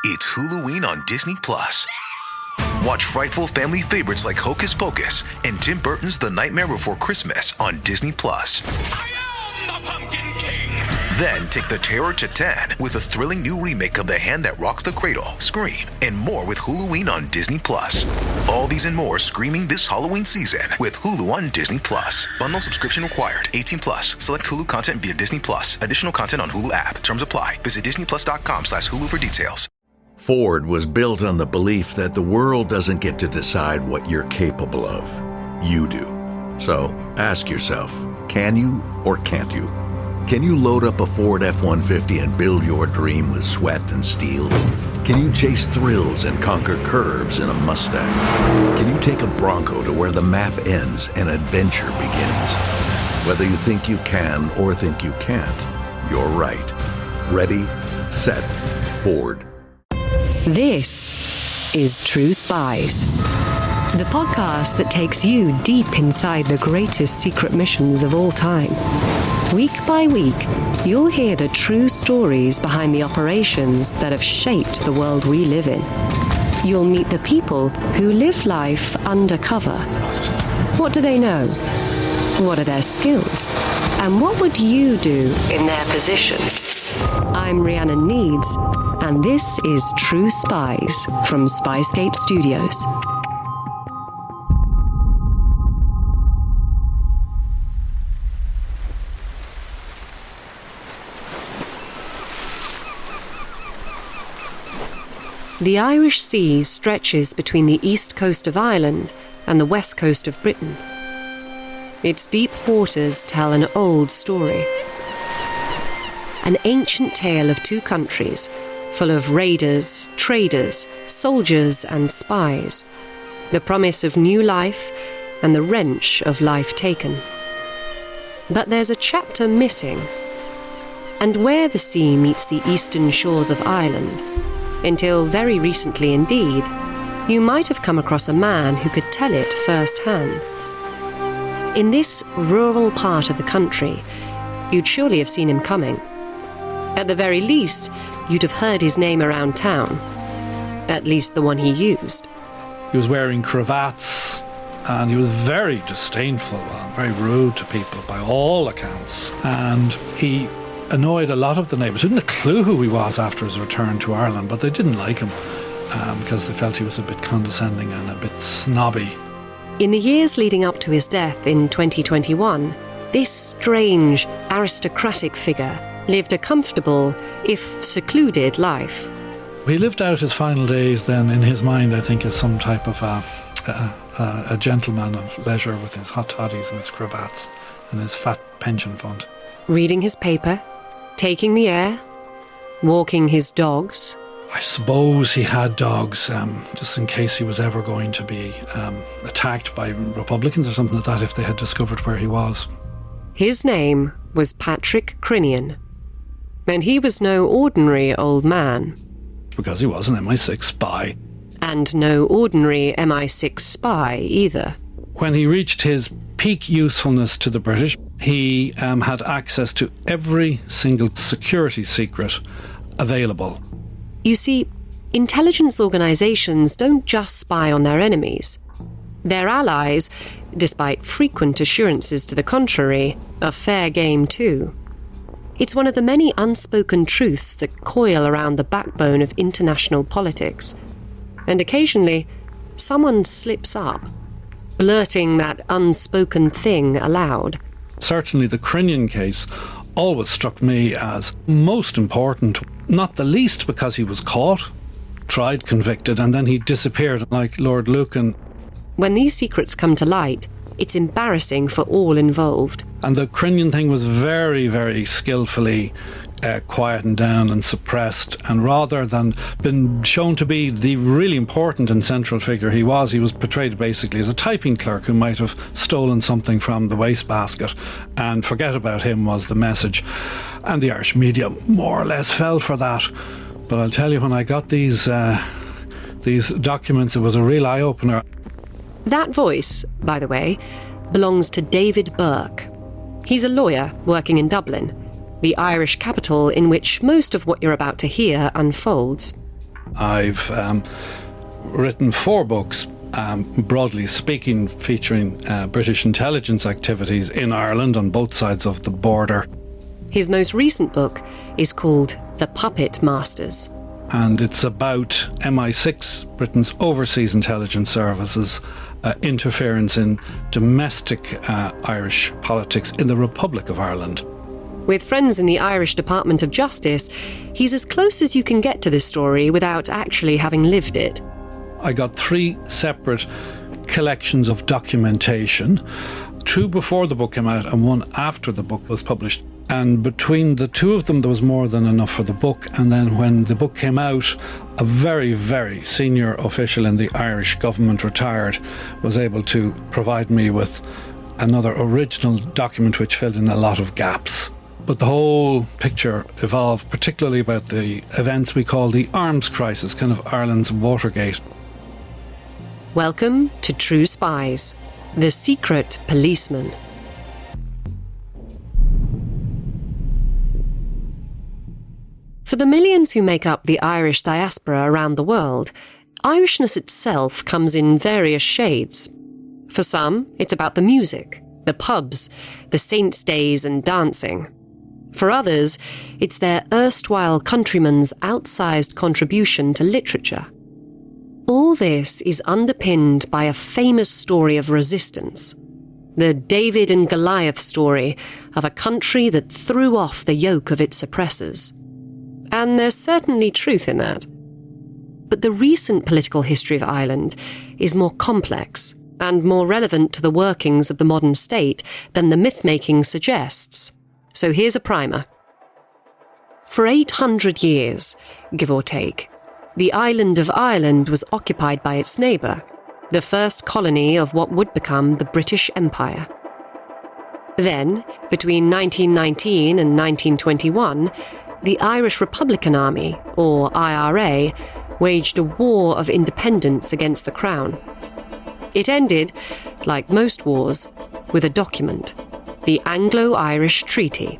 It's Halloween on Disney+. Watch frightful family favorites like Hocus Pocus and Tim Burton's The Nightmare Before Christmas on Disney+. I am the Pumpkin King! Then take the terror to 10 with a thrilling new remake of The Hand That Rocks the Cradle, Scream, and more with Halloween on Disney+. All these and more screaming this Halloween season with Hulu on Disney+. Bundle subscription required. 18+. Select Hulu content via Disney+. Additional content on Hulu app. Terms apply. Visit disneyplus.com/Hulu for details. Ford was built on the belief that the world doesn't get to decide what you're capable of. You do. So ask yourself, can you or can't you? Can you load up a Ford F-150 and build your dream with sweat and steel? Can you chase thrills and conquer curves in a Mustang? Can you take a Bronco to where the map ends and adventure begins? Whether you think you can or think you can't, you're right. Ready, set, Ford. This is True Spies, the podcast that takes you deep inside the greatest secret missions of all time. Week by week, you'll hear the true stories behind the operations that have shaped the world we live in. You'll meet the people who live life undercover. What do they know? What are their skills? And what would you do in their position? I'm Rhiannon Needs, and this is True Spies from SPYSCAPE Studios. The Irish Sea stretches between the east coast of Ireland and the west coast of Britain. Its deep waters tell an old story. An ancient tale of two countries, full of raiders, traders, soldiers and spies. The promise of new life and the wrench of life taken. But there's a chapter missing. And where the sea meets the eastern shores of Ireland, until very recently indeed, you might have come across a man who could tell it firsthand. In this rural part of the country, you'd surely have seen him coming. At the very least, you'd have heard his name around town. At least the one he used. He was wearing cravats, and he was very disdainful and very rude to people by all accounts. And he annoyed a lot of the neighbours who didn't have a clue who he was after his return to Ireland, but they didn't like him because they felt he was a bit condescending and a bit snobby. In the years leading up to his death in 2021, this strange, aristocratic figure lived a comfortable, if secluded, life. He lived out his final days then, in his mind, I think, as some type of a gentleman of leisure with his hot toddies and his cravats and his fat pension fund. Reading his paper, taking the air, walking his dogs. I suppose he had dogs, just in case he was ever going to be attacked by Republicans or something like that if they had discovered where he was. His name was Patrick Crinnion. And he was no ordinary old man. Because he was an MI6 spy. And no ordinary MI6 spy either. When he reached his peak usefulness to the British, he had access to every single security secret available. You see, intelligence organizations don't just spy on their enemies. Their allies, despite frequent assurances to the contrary, are fair game too. It's one of the many unspoken truths that coil around the backbone of international politics. And occasionally, someone slips up, blurting that unspoken thing aloud. Certainly the Crinnion case always struck me as most important, not the least because he was caught, tried, convicted, and then he disappeared like Lord Lucan. When these secrets come to light, it's embarrassing for all involved. And the Crinnion thing was very, very skillfully quietened down and suppressed, and rather than been shown to be the really important and central figure he was portrayed basically as a typing clerk who might have stolen something from the wastebasket, and forget about him was the message. And the Irish media more or less fell for that. But I'll tell you, when I got these documents, it was a real eye-opener. That voice, by the way, belongs to David Burke. He's a lawyer working in Dublin, the Irish capital in which most of what you're about to hear unfolds. I've written 4 books, broadly speaking, featuring British intelligence activities in Ireland on both sides of the border. His most recent book is called The Puppet Masters. And it's about MI6, Britain's overseas intelligence services, interference in domestic Irish politics in the Republic of Ireland. With friends in the Irish Department of Justice, he's as close as you can get to this story without actually having lived it. I got 3 separate collections of documentation, 2 before the book came out and 1 after the book was published. And between the 2 of them, there was more than enough for the book. And then when the book came out, a very, very senior official in the Irish government, retired, was able to provide me with another original document which filled in a lot of gaps. But the whole picture evolved, particularly about the events we call the arms crisis, kind of Ireland's Watergate. Welcome to True Spies, the Secret Policeman. For the millions who make up the Irish diaspora around the world, Irishness itself comes in various shades. For some, it's about the music, the pubs, the saints' days and dancing. For others, it's their erstwhile countrymen's outsized contribution to literature. All this is underpinned by a famous story of resistance, the David and Goliath story of a country that threw off the yoke of its oppressors. And there's certainly truth in that. But the recent political history of Ireland is more complex and more relevant to the workings of the modern state than the myth-making suggests. So here's a primer. For 800 years, give or take, the island of Ireland was occupied by its neighbour, the first colony of what would become the British Empire. Then, between 1919 and 1921, the Irish Republican Army, or IRA, waged a war of independence against the Crown. It ended, like most wars, with a document, the Anglo-Irish Treaty.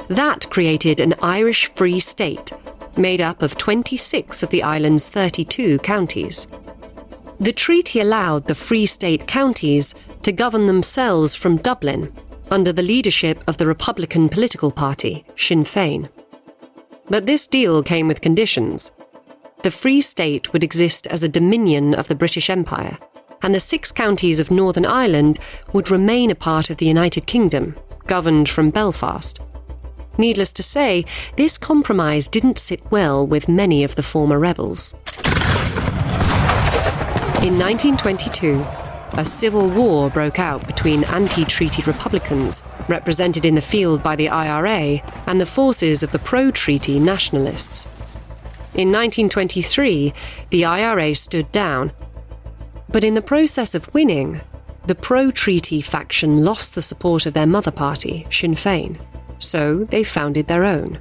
That created an Irish Free State, made up of 26 of the island's 32 counties. The treaty allowed the Free State counties to govern themselves from Dublin, under the leadership of the Republican political party, Sinn Féin. But this deal came with conditions. The Free State would exist as a dominion of the British Empire, and the 6 counties of Northern Ireland would remain a part of the United Kingdom, governed from Belfast. Needless to say, this compromise didn't sit well with many of the former rebels. In 1922, a civil war broke out between anti-treaty Republicans, represented in the field by the IRA, and the forces of the pro-treaty nationalists. In 1923, the IRA stood down. But in the process of winning, the pro-treaty faction lost the support of their mother party, Sinn Féin, so they founded their own.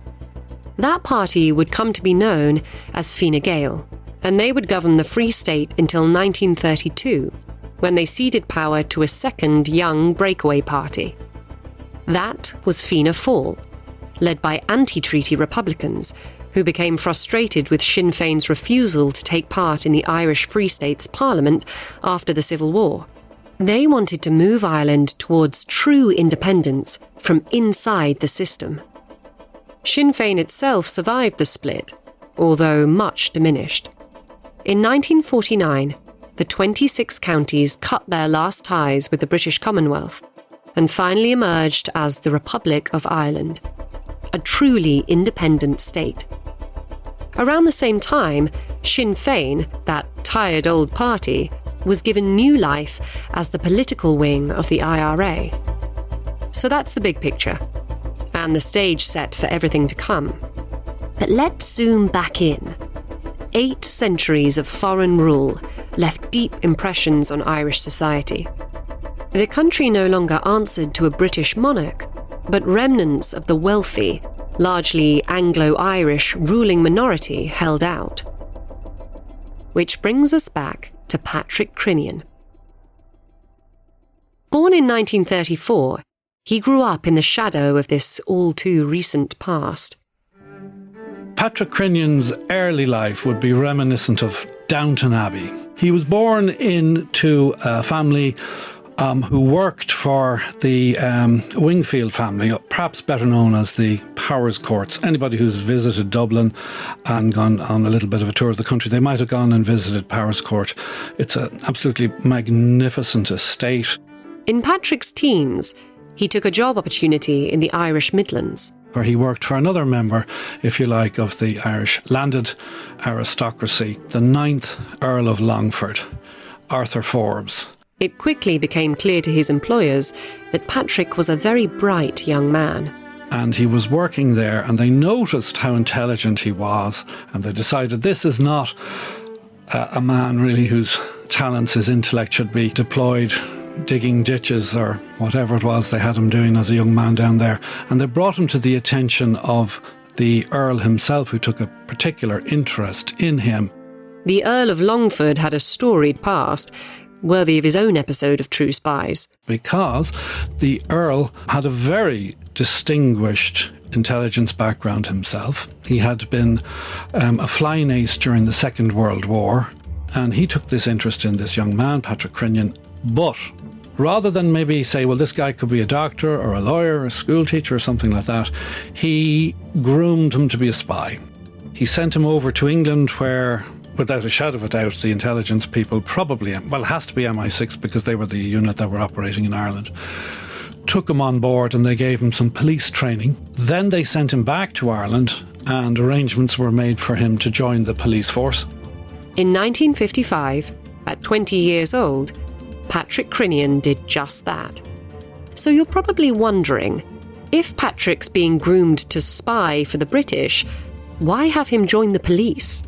That party would come to be known as Fine Gael, and they would govern the Free State until 1932, when they ceded power to a second young breakaway party. That was Fianna Fáil, led by anti-treaty Republicans, who became frustrated with Sinn Féin's refusal to take part in the Irish Free State's Parliament after the Civil War. They wanted to move Ireland towards true independence from inside the system. Sinn Féin itself survived the split, although much diminished. In 1949, the 26 counties cut their last ties with the British Commonwealth and finally emerged as the Republic of Ireland, a truly independent state. Around the same time, Sinn Féin, that tired old party, was given new life as the political wing of the IRA. So that's the big picture, and the stage set for everything to come. But let's zoom back in. 8 centuries of foreign rule left deep impressions on Irish society. The country no longer answered to a British monarch, but remnants of the wealthy, largely Anglo-Irish ruling minority held out. Which brings us back to Patrick Crinnion. Born in 1934, he grew up in the shadow of this all-too-recent past. Patrick Crinnion's early life would be reminiscent of Downton Abbey. He was born into a family who worked for the Wingfield family, perhaps better known as the Powers Courts. Anybody who's visited Dublin and gone on a little bit of a tour of the country, they might have gone and visited Powers Court. It's an absolutely magnificent estate. In Patrick's teens, he took a job opportunity in the Irish Midlands, where he worked for another member, if you like, of the Irish landed aristocracy, the 9th Earl of Longford, Arthur Forbes. It quickly became clear to his employers that Patrick was a very bright young man. And he was working there, and they noticed how intelligent he was, and they decided this is not a man really whose talents, his intellect should be deployed digging ditches or whatever it was they had him doing as a young man down there. And they brought him to the attention of the Earl himself, who took a particular interest in him. The Earl of Longford had a storied past, worthy of his own episode of True Spies. Because the Earl had a very distinguished intelligence background himself. He had been a flying ace during the Second World War, and he took this interest in this young man, Patrick Crinnion. But rather than maybe say, well, this guy could be a doctor or a lawyer or a school teacher or something like that, he groomed him to be a spy. He sent him over to England where, without a shadow of a doubt, the intelligence people probably, well, it has to be MI6 because they were the unit that were operating in Ireland, took him on board and they gave him some police training. Then they sent him back to Ireland and arrangements were made for him to join the police force. In 1955, at 20 years old, Patrick Crinnion did just that. So you're probably wondering, if Patrick's being groomed to spy for the British, why have him join the police?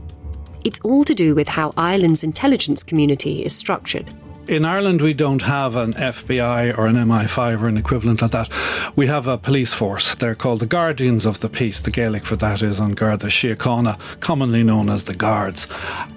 It's all to do with how Ireland's intelligence community is structured. In Ireland, we don't have an FBI or an MI5 or an equivalent like that. We have a police force. They're called the Guardians of the Peace. The Gaelic for that is on Garda Síochána, commonly known as the Guards.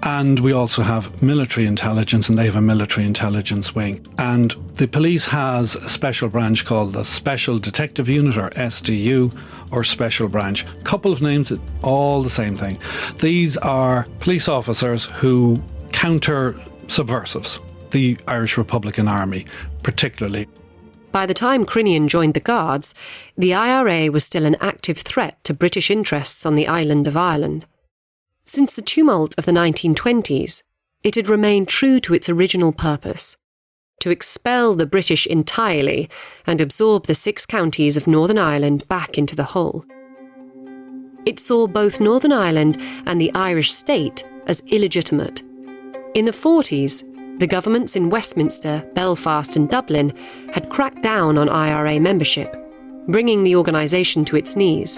And we also have military intelligence, and they have a military intelligence wing. And the police has a special branch called the Special Detective Unit, or SDU, or Special Branch. Couple of names, all the same thing. These are police officers who counter subversives. The Irish Republican Army, particularly. By the time Crinnion joined the Guards, the IRA was still an active threat to British interests on the island of Ireland. Since the tumult of the 1920s, it had remained true to its original purpose, to expel the British entirely and absorb the 6 counties of Northern Ireland back into the whole. It saw both Northern Ireland and the Irish state as illegitimate. In the 40s, the governments in Westminster, Belfast and Dublin had cracked down on IRA membership, bringing the organisation to its knees.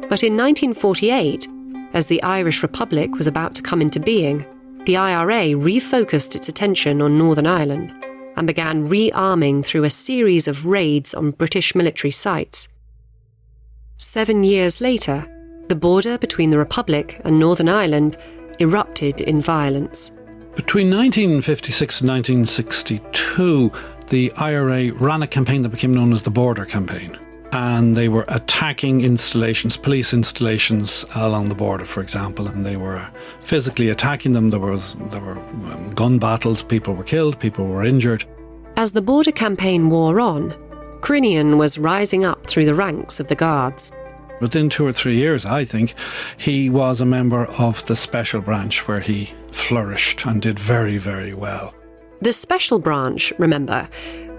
But in 1948, as the Irish Republic was about to come into being, the IRA refocused its attention on Northern Ireland and began rearming through a series of raids on British military sites. 7 years later, the border between the Republic and Northern Ireland erupted in violence. Between 1956 and 1962, the IRA ran a campaign that became known as the Border Campaign. And they were attacking installations, police installations along the border, for example, and they were physically attacking them. There were gun battles, people were killed, people were injured. As the Border Campaign wore on, Crinnion was rising up through the ranks of the Guards. Within 2 or 3 years, I think, he was a member of the Special Branch where he flourished and did very, very well. The Special Branch, remember,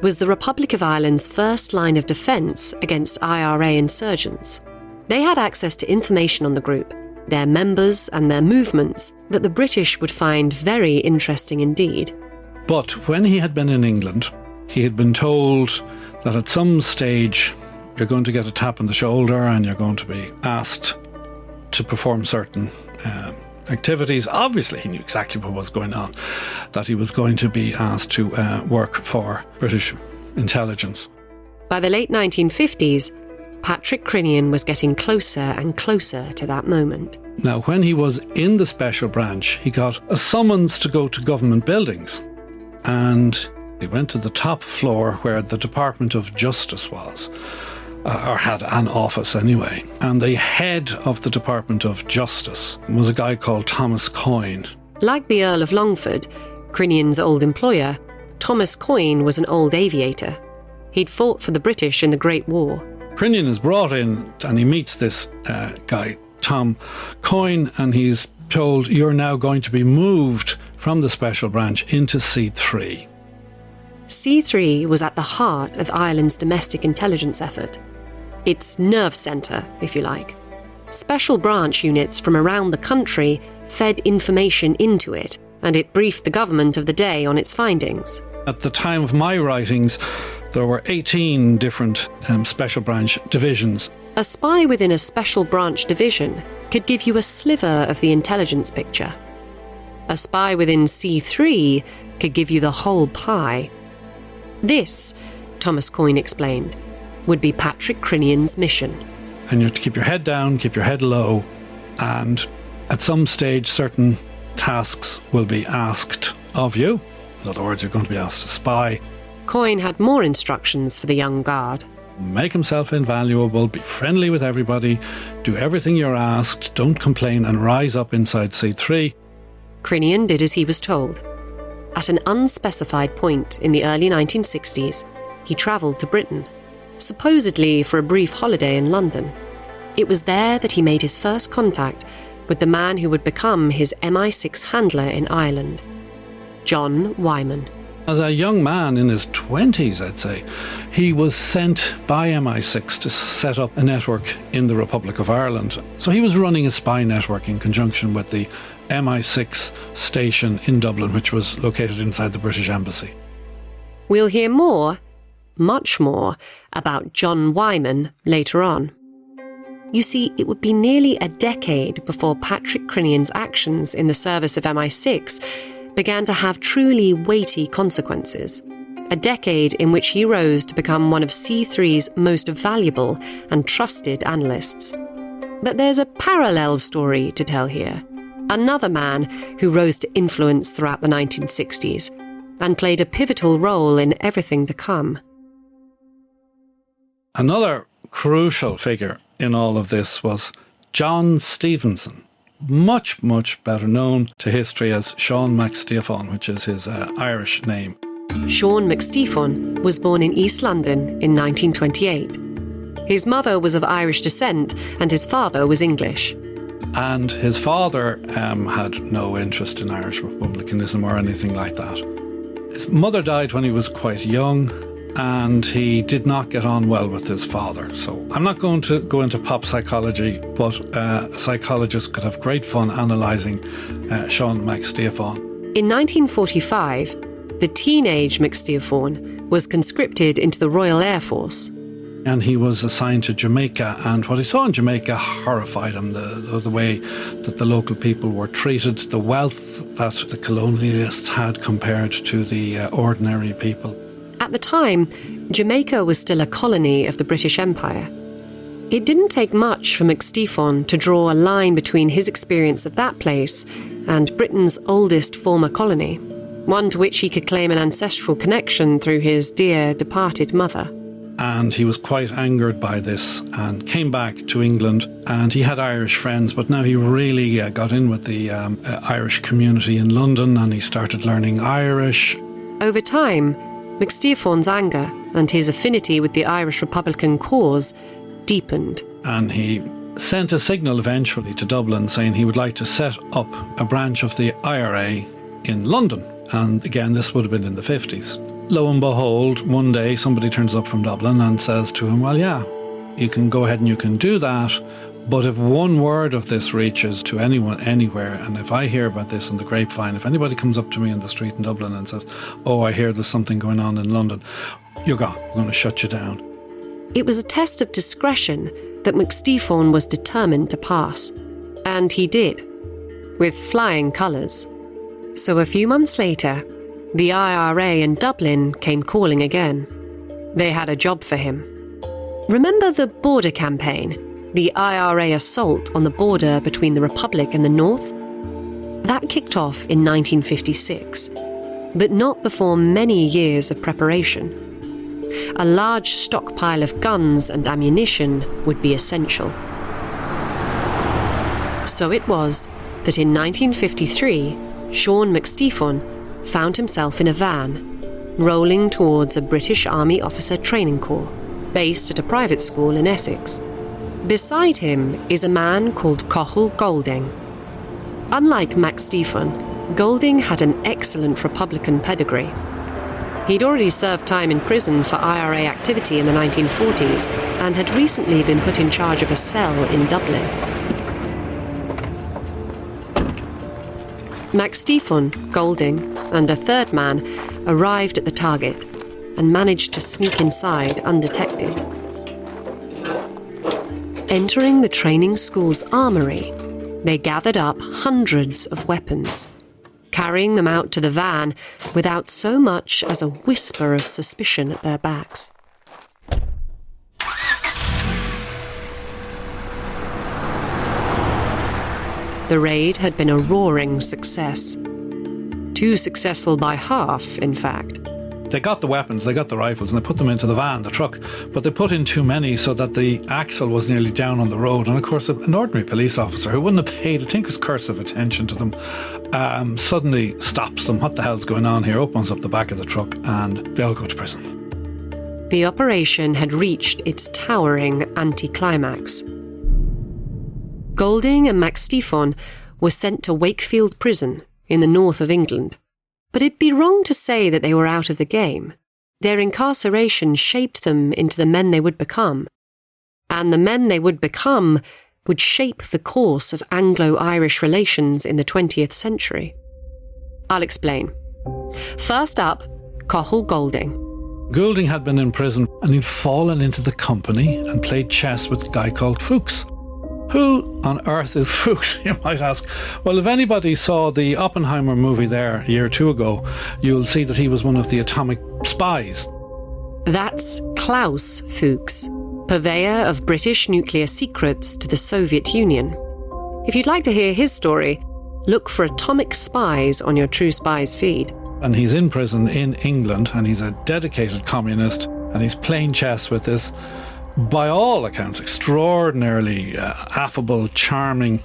was the Republic of Ireland's first line of defence against IRA insurgents. They had access to information on the group, their members and their movements that the British would find very interesting indeed. But when he had been in England, he had been told that at some stage you're going to get a tap on the shoulder and you're going to be asked to perform certain activities. Obviously, he knew exactly what was going on, that he was going to be asked to work for British intelligence. By the late 1950s, Patrick Crinnion was getting closer and closer to that moment. Now, when he was in the Special Branch, he got a summons to go to government buildings. And he went to the top floor where the Department of Justice was. or had an office anyway. And the head of the Department of Justice was a guy called Thomas Coyne. Like the Earl of Longford, Crinnion's old employer, Thomas Coyne was an old aviator. He'd fought for the British in the Great War. Crinnion is brought in and he meets this guy, Tom Coyne, and he's told, you're now going to be moved from the special branch into C3. C3 was at the heart of Ireland's domestic intelligence effort. Its nerve centre, if you like. Special branch units from around the country fed information into it, and it briefed the government of the day on its findings. At the time of my writings, there were 18 different special branch divisions. A spy within a special branch division could give you a sliver of the intelligence picture. A spy within C3 could give you the whole pie. This, Thomas Coyne explained, would be Patrick Crinnion's mission. And you have to keep your head down, keep your head low, and at some stage certain tasks will be asked of you. In other words, you're going to be asked to spy. Coyne had more instructions for the young guard. Make himself invaluable, be friendly with everybody, do everything you're asked, don't complain, and rise up inside C3. Crinnion did as he was told. At an unspecified point in the early 1960s, he travelled to Britain, supposedly for a brief holiday in London. It was there that he made his first contact with the man who would become his MI6 handler in Ireland, John Wyman. As a young man in his 20s, I'd say, he was sent by MI6 to set up a network in the Republic of Ireland. So he was running a spy network in conjunction with the MI6 station in Dublin, which was located inside the British Embassy. We'll hear more, much more, about John Wyman later on. You see, it would be nearly a decade before Patrick Crinnion's actions in the service of MI6 began to have truly weighty consequences. A decade in which he rose to become one of C3's most valuable and trusted analysts. But there's a parallel story to tell here. Another man who rose to influence throughout the 1960s and played a pivotal role in everything to come. Another crucial figure in all of this was John Stevenson, much better known to history as Sean MacStiofan, which is his Irish name. Sean MacStiofan was born in East London in 1928. His mother was of Irish descent and his father was English. And his father had no interest in Irish republicanism or anything like that. His mother died when he was quite young, and he did not get on well with his father. So I'm not going to go into pop psychology, but psychologists could have great fun analysing Sean MacStiofan. In 1945, the teenage MacStiofan was conscripted into the Royal Air Force. And he was assigned to Jamaica, and what he saw in Jamaica horrified him, the way that the local people were treated, the wealth that the colonialists had compared to the ordinary people. At the time, Jamaica was still a colony of the British Empire. It didn't take much for MacStiofan to draw a line between his experience of that place and Britain's oldest former colony, one to which he could claim an ancestral connection through his dear departed mother. And he was quite angered by this and came back to England, and he had Irish friends, but now he really got in with the Irish community in London, and he started learning Irish. Over time, MacStiofan's anger and his affinity with the Irish Republican cause deepened. And he sent a signal eventually to Dublin saying he would like to set up a branch of the IRA in London. And again, this would have been in the 50s. Lo and behold, one day somebody turns up from Dublin and says to him, well, yeah, you can go ahead and you can do that, but if one word of this reaches to anyone anywhere, and if I hear about this in the grapevine, if anybody comes up to me in the street in Dublin and says, oh, I hear there's something going on in London, you're gone. We're going to shut you down. It was a test of discretion that MacStiofan was determined to pass. And he did, with flying colours. So a few months later, the IRA in Dublin came calling again. They had a job for him. Remember the border campaign, the IRA assault on the border between the Republic and the North? That kicked off in 1956, but not before many years of preparation. a large stockpile of guns and ammunition would be essential. So it was that in 1953, Sean McStephon found himself in a van, rolling towards a British Army officer training corps, based at a private school in Essex. Beside him is a man called Cathal Golding. Unlike McStephon, Golding had an excellent Republican pedigree. He'd already served time in prison for IRA activity in the 1940s and had recently been put in charge of a cell in Dublin. McStephon, Golding, and a third man arrived at the target and managed to sneak inside undetected. Entering the training school's armoury, they gathered up hundreds of weapons, carrying them out to the van without so much as a whisper of suspicion at their backs. The raid had been a roaring success. Too successful by half, in fact. They got the weapons, they got the rifles, and they put them into the van, the truck, but they put in too many so that the axle was nearly down on the road. And of course, an ordinary police officer who wouldn't have paid a tinker's curse of attention to them suddenly stops them. What the hell's going on here? Opens up the back of the truck, and they all go to prison. The operation had reached its towering anticlimax. Golding and McStephon were sent to Wakefield Prison in the north of England. But it'd be wrong to say that they were out of the game. Their incarceration shaped them into the men they would become. And the men they would become would shape the course of Anglo-Irish relations in the 20th century. I'll explain. First up, Cathal Golding. Golding had been in prison and he'd fallen into the company and played chess with a guy called Fuchs. Who on earth is Fuchs, you might ask? Well, if anybody saw the Oppenheimer movie there a year or two ago, you'll see that he was one of the atomic spies. That's Klaus Fuchs, purveyor of British nuclear secrets to the Soviet Union. If you'd like to hear his story, look for Atomic Spies on your True Spies feed. And he's in prison in England, and he's a dedicated communist, and he's playing chess with this, by all accounts, extraordinarily affable, charming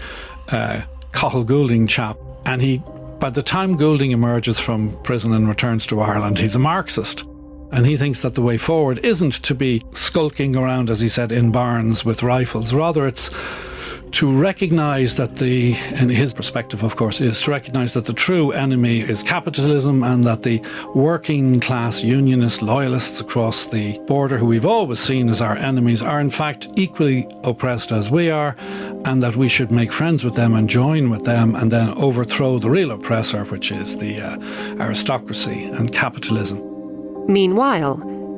Cathal Golding chap. And by the time Golding emerges from prison and returns to Ireland, he's a Marxist. And he thinks that the way forward isn't to be skulking around, as he said, in barns with rifles. Rather, it's to recognise that in his perspective, of course, is to recognise that the true enemy is capitalism, and that the working class unionist loyalists across the border, who we've always seen as our enemies, are in fact equally oppressed as we are, and that we should make friends with them and join with them and then overthrow the real oppressor, which is the aristocracy and capitalism. Meanwhile,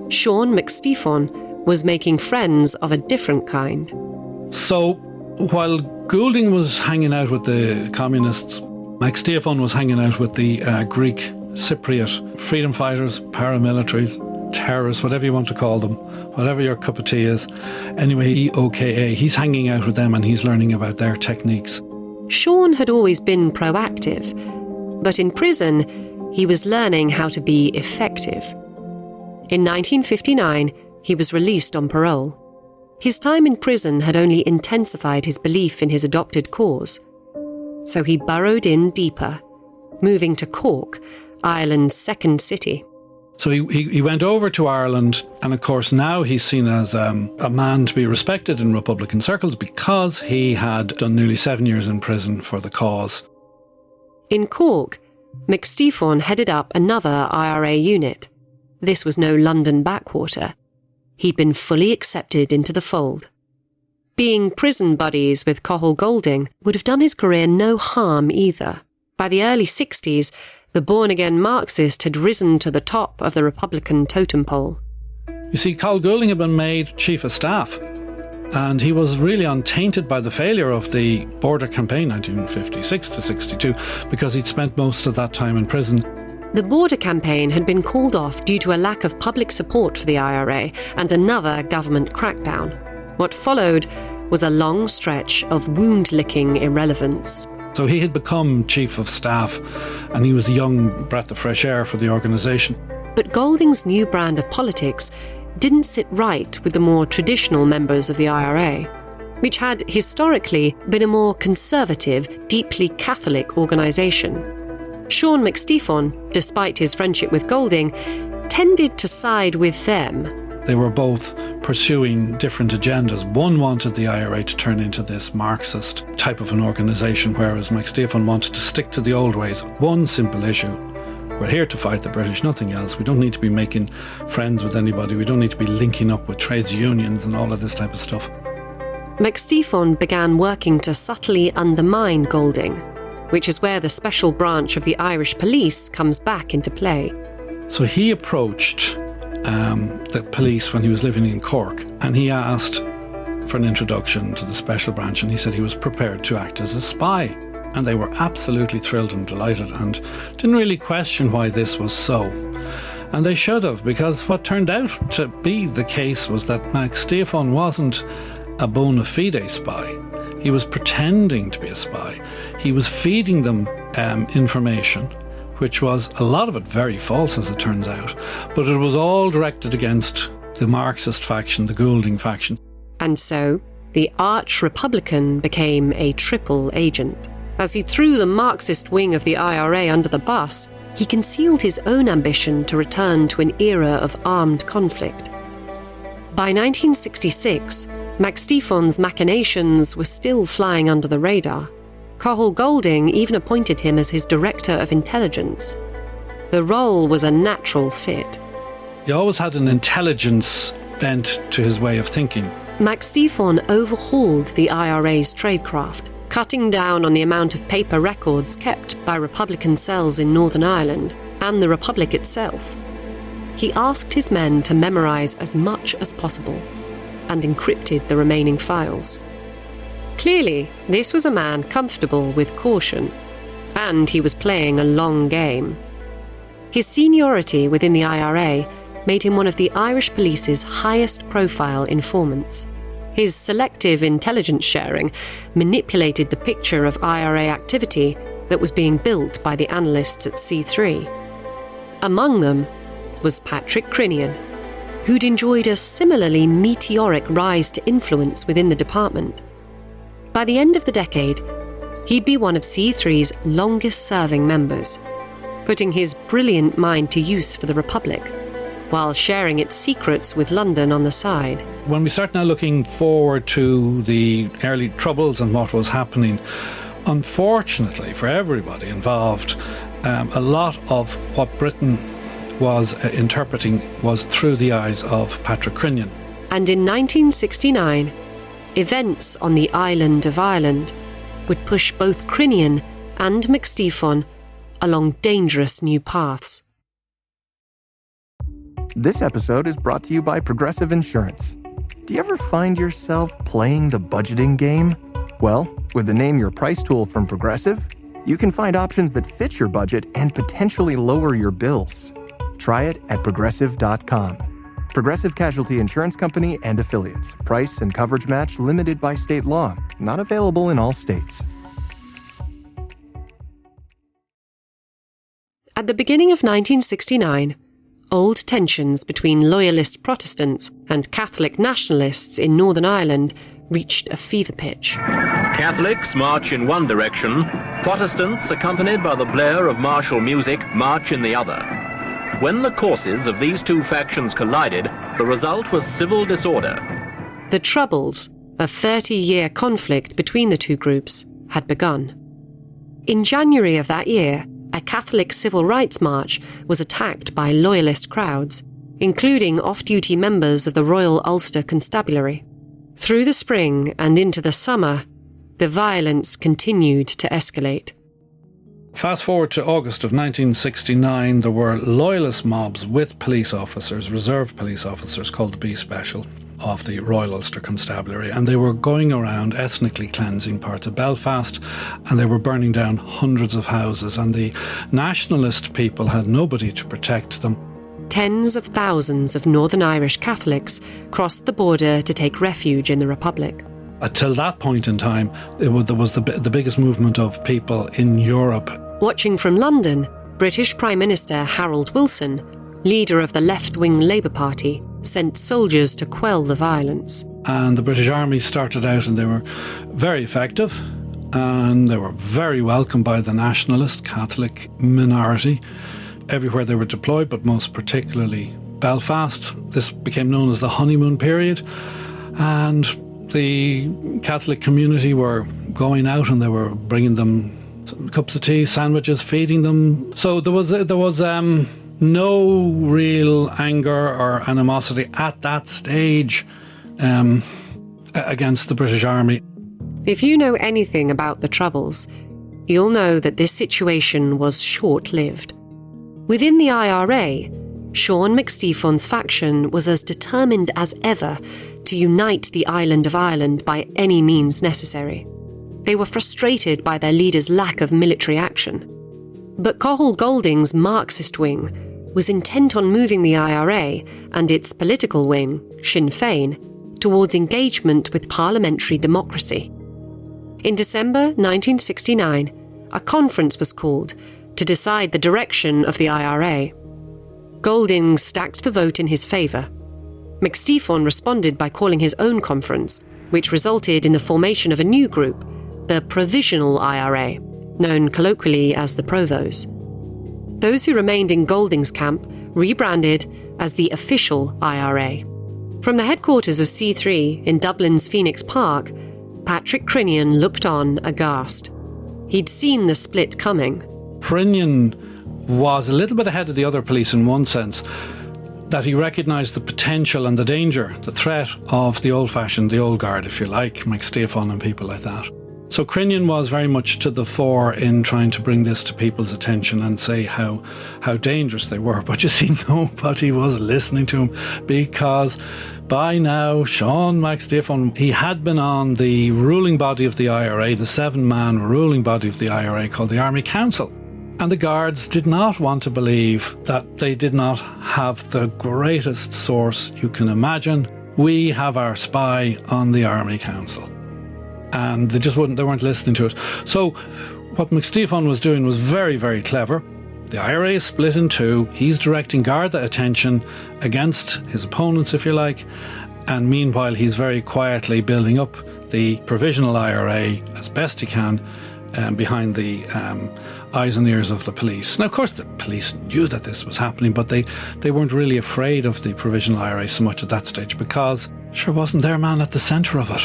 Sean McStephon was making friends of a different kind. So, while Golding was hanging out with the communists, McStephon was hanging out with the Greek Cypriot freedom fighters, paramilitaries, terrorists, whatever you want to call them, whatever your cup of tea is. Anyway, EOKA, he's hanging out with them and he's learning about their techniques. Sean had always been proactive, but in prison, he was learning how to be effective. In 1959, he was released on parole. His time in prison had only intensified his belief in his adopted cause. So he burrowed in deeper, moving to Cork, Ireland's second city. So he went over to Ireland, and of course now he's seen as a man to be respected in Republican circles because he had done nearly 7 years in prison for the cause. In Cork, McStephon headed up another IRA unit. This was no London backwater. He'd been fully accepted into the fold. Being prison buddies with Cathal Golding would have done his career no harm either. By the early 60s, the born-again Marxist had risen to the top of the Republican totem pole. You see, Cathal Golding had been made Chief of Staff, and he was really untainted by the failure of the border campaign 1956 to 62 because he'd spent most of that time in prison. The border campaign had been called off due to a lack of public support for the IRA and another government crackdown. What followed was a long stretch of wound-licking irrelevance. So he had become Chief of Staff, and he was the young breath of fresh air for the organisation. But Golding's new brand of politics didn't sit right with the more traditional members of the IRA, which had historically been a more conservative, deeply Catholic organisation. Sean McStephon, despite his friendship with Golding, tended to side with them. They were both pursuing different agendas. One wanted the IRA to turn into this Marxist type of an organisation, whereas McStephon wanted to stick to the old ways. One simple issue: we're here to fight the British, nothing else. We don't need to be making friends with anybody. We don't need to be linking up with trades unions and all of this type of stuff. McStephon began working to subtly undermine Golding, which is where the special branch of the Irish police comes back into play. So he approached the police when he was living in Cork, and he asked for an introduction to the special branch, and he said he was prepared to act as a spy. And they were absolutely thrilled and delighted and didn't really question why this was so. And they should have, because what turned out to be the case was that McStephon wasn't a bona fide spy. He was pretending to be a spy. He was feeding them information, which was a lot of it very false, as it turns out, but it was all directed against the Marxist faction, the Golding faction. And so, the arch-Republican became a triple agent. As he threw the Marxist wing of the IRA under the bus, he concealed his own ambition to return to an era of armed conflict. By 1966, McStephon's machinations were still flying under the radar. Cathal Golding even appointed him as his Director of Intelligence. The role was a natural fit. He always had an intelligence bent to his way of thinking. McStephon overhauled the IRA's tradecraft, cutting down on the amount of paper records kept by Republican cells in Northern Ireland and the Republic itself. He asked his men to memorise as much as possible and encrypted the remaining files. Clearly, this was a man comfortable with caution, and he was playing a long game. His seniority within the IRA made him one of the Irish police's highest-profile informants. His selective intelligence sharing manipulated the picture of IRA activity that was being built by the analysts at C3. Among them was Patrick Crinnion, who'd enjoyed a similarly meteoric rise to influence within the department. By the end of the decade, he'd be one of C3's longest-serving members, putting his brilliant mind to use for the Republic, while sharing its secrets with London on the side. When we start now looking forward to the early Troubles and what was happening, unfortunately for everybody involved, a lot of what Britain was interpreting was through the eyes of Patrick Crinnion. And in 1969, events on the island of Ireland would push both Crinnion and McStephon along dangerous new paths. This episode is brought to you by Progressive Insurance. Do you ever find yourself playing the budgeting game? Well, with the Name Your Price tool from Progressive, you can find options that fit your budget and potentially lower your bills. Try it at Progressive.com. Progressive Casualty Insurance Company and Affiliates. Price and coverage match limited by state law. Not available in all states. At the beginning of 1969, old tensions between loyalist Protestants and Catholic nationalists in Northern Ireland reached a fever pitch. Catholics march in one direction, Protestants, accompanied by the blare of martial music, march in the other. When the courses of these two factions collided, the result was civil disorder. The Troubles, a 30-year conflict between the two groups, had begun. In January of that year, a Catholic civil rights march was attacked by loyalist crowds, including off-duty members of the Royal Ulster Constabulary. Through the spring and into the summer, the violence continued to escalate. Fast forward to August of 1969, there were loyalist mobs with police officers, reserve police officers called the B Special of the Royal Ulster Constabulary, and they were going around ethnically cleansing parts of Belfast, and they were burning down hundreds of houses, and the nationalist people had nobody to protect them. Tens of thousands of Northern Irish Catholics crossed the border to take refuge in the Republic. Until that point in time, there was the biggest movement of people in Europe. Watching from London, British Prime Minister Harold Wilson, leader of the left-wing Labour Party, sent soldiers to quell the violence. And the British Army started out and they were very effective, and they were very welcomed by the nationalist Catholic minority everywhere they were deployed, but most particularly Belfast. This became known as the honeymoon period, and the Catholic community were going out and they were bringing them cups of tea, sandwiches, feeding them. So there was no real anger or animosity at that stage against the British Army. If you know anything about the Troubles, you'll know that this situation was short-lived. Within the IRA, Sean McStephon's faction was as determined as ever to unite the island of Ireland by any means necessary. They were frustrated by their leader's lack of military action. But Cathal Golding's Marxist wing was intent on moving the IRA and its political wing, Sinn Féin, towards engagement with parliamentary democracy. In December 1969, a conference was called to decide the direction of the IRA. Golding stacked the vote in his favour. McStephon responded by calling his own conference, which resulted in the formation of a new group, the Provisional IRA, known colloquially as the Provos. Those who remained in Golding's camp rebranded as the Official IRA. From the headquarters of C3 in Dublin's Phoenix Park, Patrick Crinnion looked on aghast. He'd seen the split coming. Crinnion was a little bit ahead of the other police in one sense, that he recognised the potential and the danger, the threat of the old-fashioned, the old guard, if you like, McStephon and people like that. So Crinnion was very much to the fore in trying to bring this to people's attention and say how dangerous they were. But you see, nobody was listening to him, because by now, Sean McStephon, he had been on the ruling body of the IRA, the 7-man ruling body of the IRA called the Army Council. And the guards did not want to believe that they did not have the greatest source you can imagine. We have our spy on the Army Council. And they weren't listening to it. So what McStephon was doing was very, very clever. The IRA is split in two. He's directing Garda attention against his opponents, if you like. And meanwhile, he's very quietly building up the Provisional IRA as best he can behind the eyes and ears of the police. Now, of course, the police knew that this was happening, but they weren't really afraid of the Provisional IRA so much at that stage, because sure wasn't their man at the centre of it.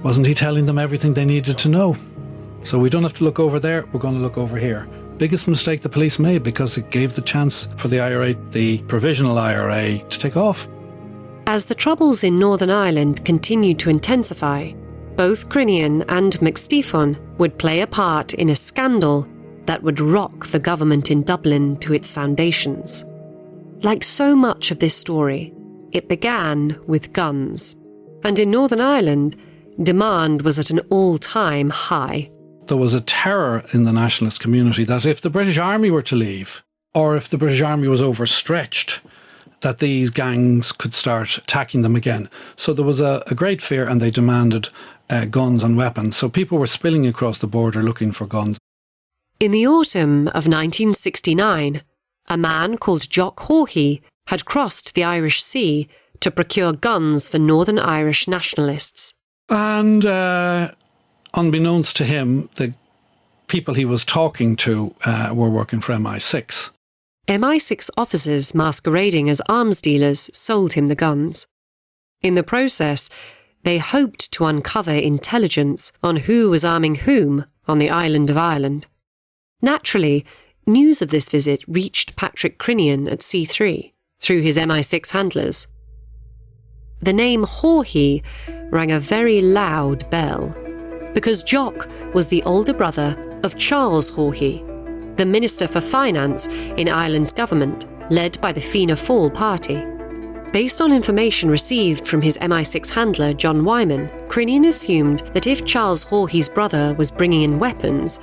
Wasn't he telling them everything they needed to know? So we don't have to look over there, we're going to look over here. Biggest mistake the police made, because it gave the chance for the IRA, the Provisional IRA, to take off. As the troubles in Northern Ireland continued to intensify, both Crinnion and McStephon would play a part in a scandal that would rock the government in Dublin to its foundations. Like so much of this story, it began with guns. And in Northern Ireland, demand was at an all-time high. There was a terror in the nationalist community that if the British Army were to leave, or if the British Army was overstretched, that these gangs could start attacking them again. So there was a great fear, and they demanded guns and weapons. So people were spilling across the border looking for guns. In the autumn of 1969, a man called Jock Hawhey had crossed the Irish Sea to procure guns for Northern Irish nationalists. And unbeknownst to him, the people he was talking to were working for MI6. MI6 officers masquerading as arms dealers sold him the guns. In the process, they hoped to uncover intelligence on who was arming whom on the island of Ireland. Naturally, news of this visit reached Patrick Crinnion at C3 through his MI6 handlers. The name Hawhey rang a very loud bell, because Jock was the older brother of Charles Hawhey, the Minister for Finance in Ireland's government, led by the Fianna Fáil party. Based on information received from his MI6 handler, John Wyman, Crinnion assumed that if Charles Hawhey's brother was bringing in weapons,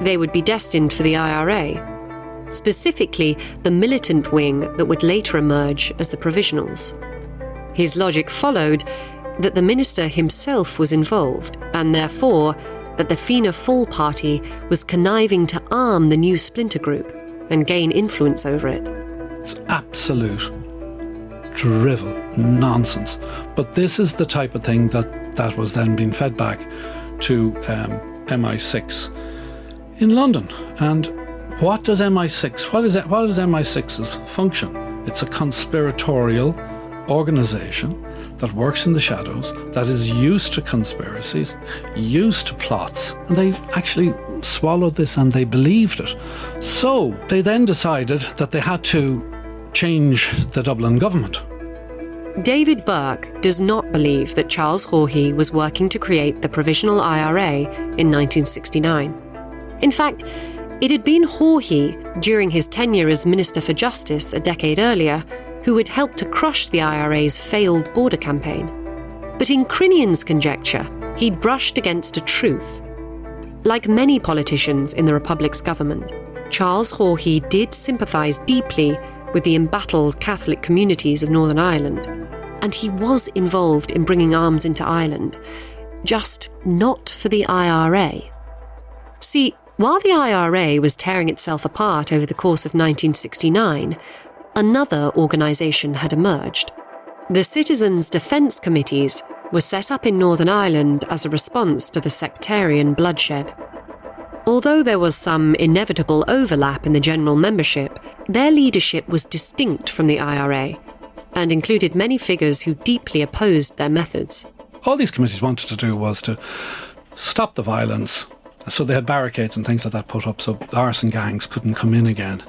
they would be destined for the IRA, specifically the militant wing that would later emerge as the Provisionals. His logic followed that the minister himself was involved, and therefore that the Fianna Fáil party was conniving to arm the new splinter group and gain influence over it. It's absolute drivel. nonsense. But this is the type of thing that was then being fed back to MI6 in London. And what does MI6, what is MI6's function? It's a conspiratorial organisation that works in the shadows, that is used to conspiracies, used to plots, and they actually swallowed this and they believed it. So they then decided that they had to change the Dublin government. David Burke does not believe that Charles Haughey was working to create the Provisional IRA in 1969. In fact, it had been Haughey, during his tenure as Minister for Justice a decade earlier, who had helped to crush the IRA's failed border campaign. But in Crinnion's conjecture, he'd brushed against a truth. Like many politicians in the Republic's government, Charles Haughey did sympathise deeply with the embattled Catholic communities of Northern Ireland, and he was involved in bringing arms into Ireland, just not for the IRA. See, while the IRA was tearing itself apart over the course of 1969, another organisation had emerged. The Citizens' Defence Committees were set up in Northern Ireland as a response to the sectarian bloodshed. Although there was some inevitable overlap in the general membership, their leadership was distinct from the IRA and included many figures who deeply opposed their methods. All these committees wanted to do was to stop the violence, so they had barricades and things like that put up so arson gangs couldn't come in again.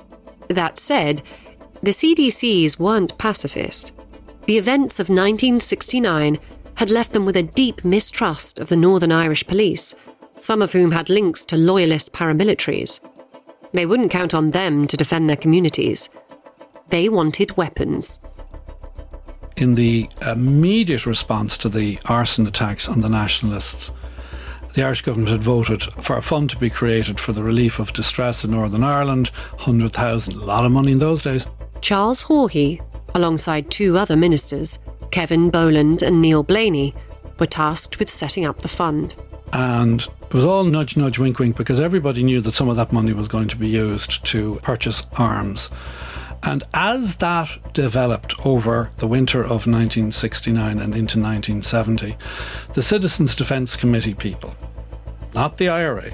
That said, the CDCs weren't pacifist. The events of 1969 had left them with a deep mistrust of the Northern Irish police, some of whom had links to loyalist paramilitaries. They wouldn't count on them to defend their communities. They wanted weapons. In the immediate response to the arson attacks on the nationalists, the Irish government had voted for a fund to be created for the relief of distress in Northern Ireland, 100,000, a lot of money in those days. Charles Haughey, alongside two other ministers, Kevin Boland and Neil Blaney, were tasked with setting up the fund. And it was all nudge, nudge, wink, wink, because everybody knew that some of that money was going to be used to purchase arms. And as that developed over the winter of 1969 and into 1970, the Citizens' Defence Committee people, not the IRA,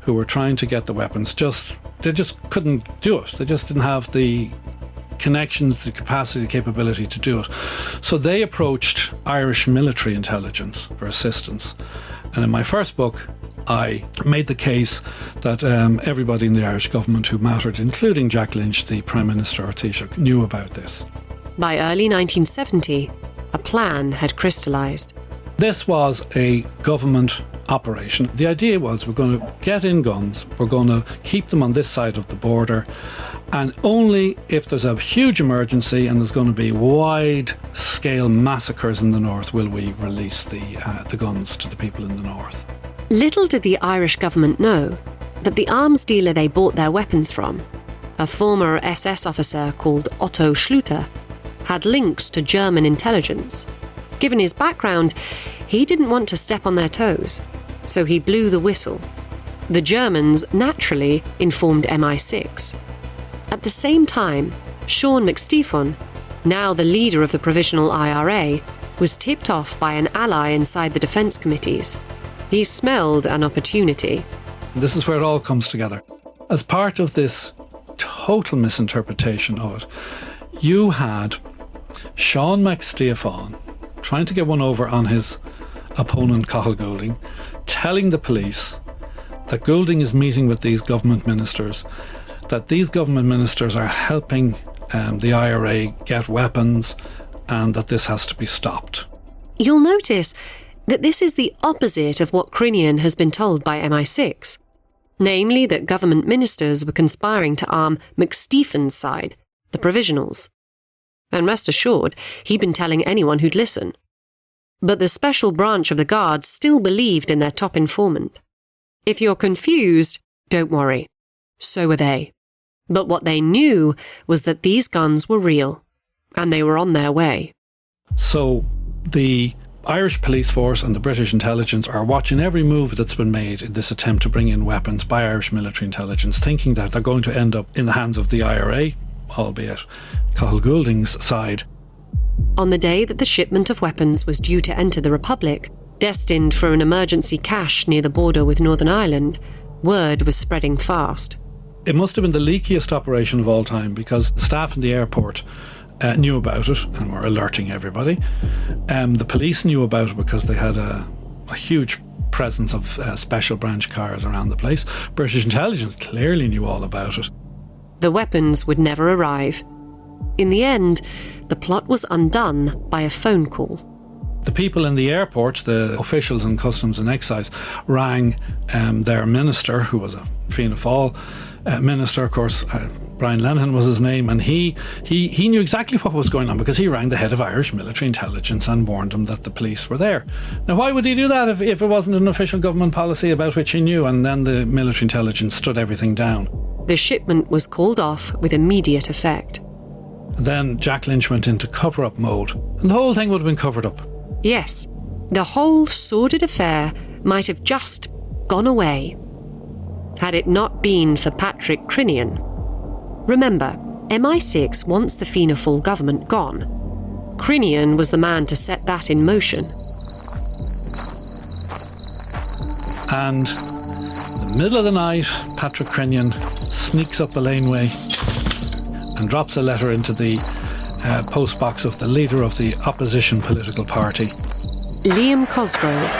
who were trying to get the weapons, they just couldn't do it. They just didn't have the connections, the capacity, the capability to do it. So they approached Irish military intelligence for assistance. And in my first book, I made the case that everybody in the Irish government who mattered, including Jack Lynch, the Prime Minister, or Taoiseach, knew about this. By early 1970, a plan had crystallised. This was a government operation. The idea was we're going to get in guns, we're going to keep them on this side of the border, and only if there's a huge emergency and there's going to be wide-scale massacres in the north will we release the guns to the people in the north. Little did the Irish government know that the arms dealer they bought their weapons from, a former SS officer called Otto Schluter, had links to German intelligence. Given his background, he didn't want to step on their toes, so he blew the whistle. The Germans naturally informed MI6. At the same time, Sean McStephon, now the leader of the Provisional IRA, was tipped off by an ally inside the defence committees. He smelled an opportunity. And this is where it all comes together. As part of this total misinterpretation of it, you had Sean McStephon trying to get one over on his opponent, Cathal Goulding, telling the police that Goulding is meeting with these government ministers, that these government ministers are helping the IRA get weapons, and that this has to be stopped. You'll notice that this is the opposite of what Crinnion has been told by MI6, namely that government ministers were conspiring to arm McStephon's side, the Provisionals. And rest assured, he'd been telling anyone who'd listen. But the special branch of the Guards still believed in their top informant. If you're confused, don't worry. So were they. But what they knew was that these guns were real, and they were on their way. So the Irish police force and the British intelligence are watching every move that's been made in this attempt to bring in weapons by Irish military intelligence, thinking that they're going to end up in the hands of the IRA, albeit Cathal Goulding's side. On the day that the shipment of weapons was due to enter the Republic, destined for an emergency cache near the border with Northern Ireland, word was spreading fast. It must have been the leakiest operation of all time, because the staff in the airport knew about it and were alerting everybody. The police knew about it because they had a huge presence of special branch cars around the place. British intelligence clearly knew all about it. The weapons would never arrive. In the end, the plot was undone by a phone call. The people in the airport, the officials in Customs and Excise, rang their minister, who was a Fianna Fáil minister, of course. Brian Lenihan was his name, and he knew exactly what was going on, because he rang the head of Irish military intelligence and warned him that the police were there. Now, why would he do that if it wasn't an official government policy about which he knew? And then the military intelligence stood everything down. The shipment was called off with immediate effect. Then Jack Lynch went into cover-up mode, and the whole thing would have been covered up. Yes, the whole sordid affair might have just gone away, had it not been for Patrick Crinnion. Remember, MI6 wants the Fianna Fáil government gone. Crinnion was the man to set that in motion. And in the middle of the night, Patrick Crinnion sneaks up a laneway and drops a letter into the postbox of the leader of the opposition political party. Liam Cosgrove,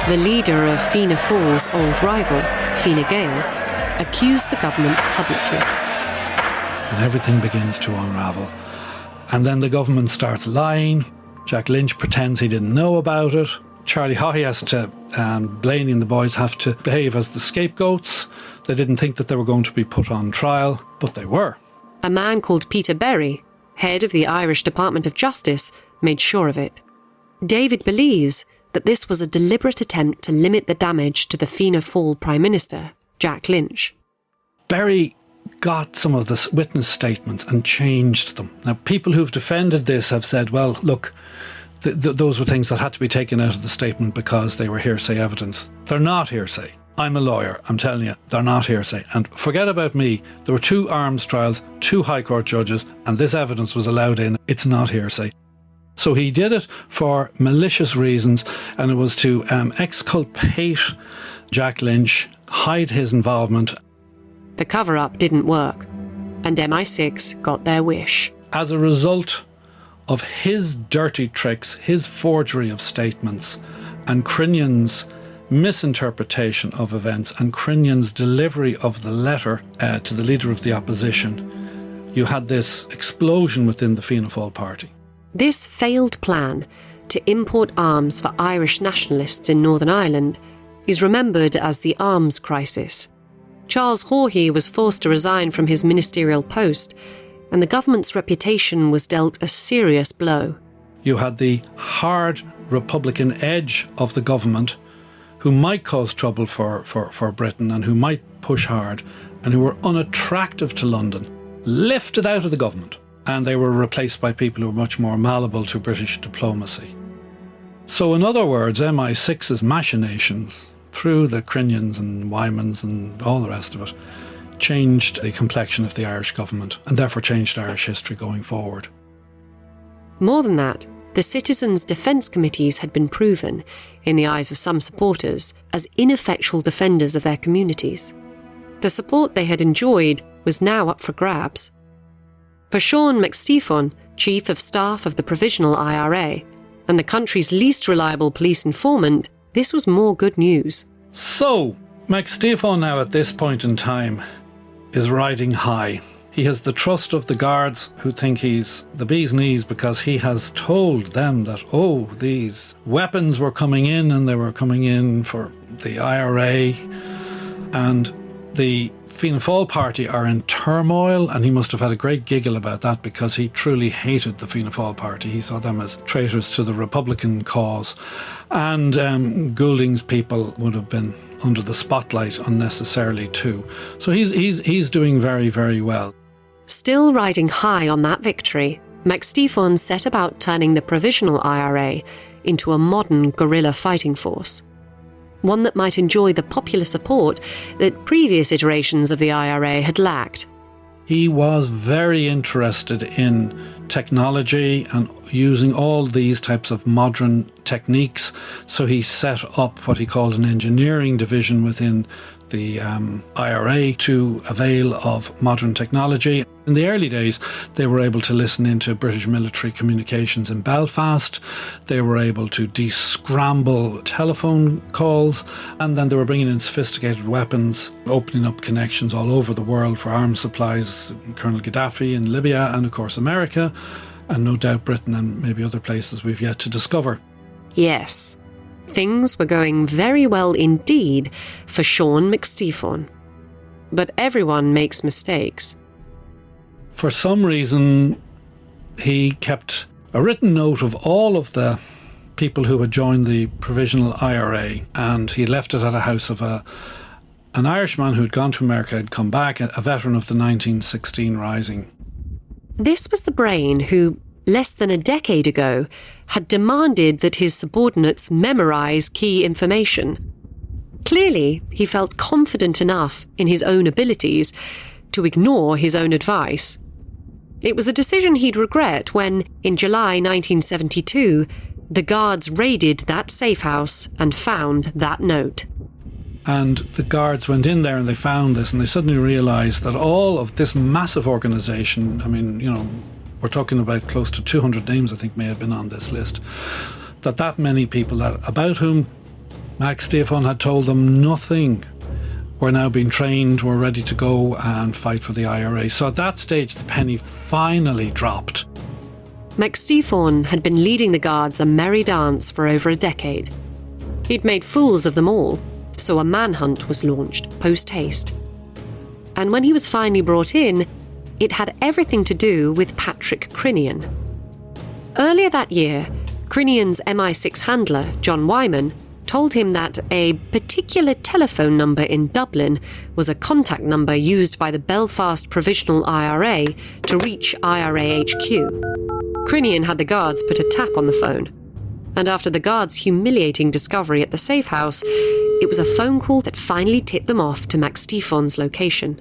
the leader of Fianna Fáil's old rival, Fine Gael, accused the government publicly. And everything begins to unravel. And then the government starts lying. Jack Lynch pretends he didn't know about it. Charlie Haughey has to, Blaney and the boys have to behave as the scapegoats. They didn't think that they were going to be put on trial, but they were. A man called Peter Berry, head of the Irish Department of Justice, made sure of it. David believes that this was a deliberate attempt to limit the damage to the Fianna Fáil Prime Minister, Jack Lynch. Berry got some of the witness statements and changed them. Now, people who've defended this have said, well, look, those were things that had to be taken out of the statement because they were hearsay evidence. They're not hearsay. I'm a lawyer, I'm telling you, they're not hearsay. And forget about me, there were 2 arms trials, 2 High Court judges, and this evidence was allowed in. It's not hearsay. So he did it for malicious reasons, and it was to exculpate Jack Lynch, hide his involvement. The cover-up didn't work, and MI6 got their wish. As a result of his dirty tricks, his forgery of statements, and Crinnion's misinterpretation of events, and Crinnion's delivery of the letter to the leader of the opposition, you had this explosion within the Fianna Fáil party. This failed plan to import arms for Irish nationalists in Northern Ireland is remembered as the arms crisis. Charles Haughey was forced to resign from his ministerial post, and the government's reputation was dealt a serious blow. You had the hard Republican edge of the government, who might cause trouble for Britain and who might push hard, and who were unattractive to London, lifted out of the government, and they were replaced by people who were much more malleable to British diplomacy. So in other words, MI6's machinations, through the Crinnions and Wymans and all the rest of it, changed the complexion of the Irish government, and therefore changed Irish history going forward. More than that, the citizens' defence committees had been proven, in the eyes of some supporters, as ineffectual defenders of their communities. The support they had enjoyed was now up for grabs. For Sean McStephon, Chief of Staff of the Provisional IRA, and the country's least reliable police informant, this was more good news. So, McStephon now at this point in time is riding high. He has the trust of the guards, who think he's the bee's knees because he has told them that, these weapons were coming in, and they were coming in for the IRA, and the Fianna Fáil party are in turmoil, and he must have had a great giggle about that because he truly hated the Fianna Fáil party. He saw them as traitors to the Republican cause, and Goulding's people would have been under the spotlight unnecessarily too. So he's doing very, very well. Still riding high on that victory, McStephon set about turning the Provisional IRA into a modern guerrilla fighting force. One that might enjoy the popular support that previous iterations of the IRA had lacked. He was very interested in technology and using all these types of modern techniques. So he set up what he called an engineering division within the IRA to avail of modern technology. In the early days, they were able to listen into British military communications in Belfast. They were able to descramble telephone calls, and then they were bringing in sophisticated weapons, opening up connections all over the world for arms supplies, Colonel Gaddafi in Libya, and of course America, and no doubt Britain and maybe other places we've yet to discover. Yes, things were going very well indeed for Sean McStephon. But everyone makes mistakes. For some reason, he kept a written note of all of the people who had joined the Provisional IRA, and he left it at a house of an Irishman who had gone to America, had come back, a veteran of the 1916 Rising. This was the brain who, less than a decade ago, had demanded that his subordinates memorise key information. Clearly, he felt confident enough in his own abilities to ignore his own advice. It was a decision he'd regret when, in July 1972, the guards raided that safe house and found that note. And the guards went in there and they found this, and they suddenly realised that all of this massive organisation, I mean, you know, we're talking about close to 200 names I think may have been on this list, that many people about whom McStephon had told them nothing were now being trained, were ready to go and fight for the IRA. So at that stage, the penny finally dropped. McStephon had been leading the guards a merry dance for over a decade. He'd made fools of them all, so a manhunt was launched post-haste. And when he was finally brought in, it had everything to do with Patrick Crinnion. Earlier that year, Crinnion's MI6 handler, John Wyman, told him that a particular telephone number in Dublin was a contact number used by the Belfast Provisional IRA to reach IRA HQ. Crinnion had the guards put a tap on the phone, and after the guards' humiliating discovery at the safe house, it was a phone call that finally tipped them off to McStephon's location.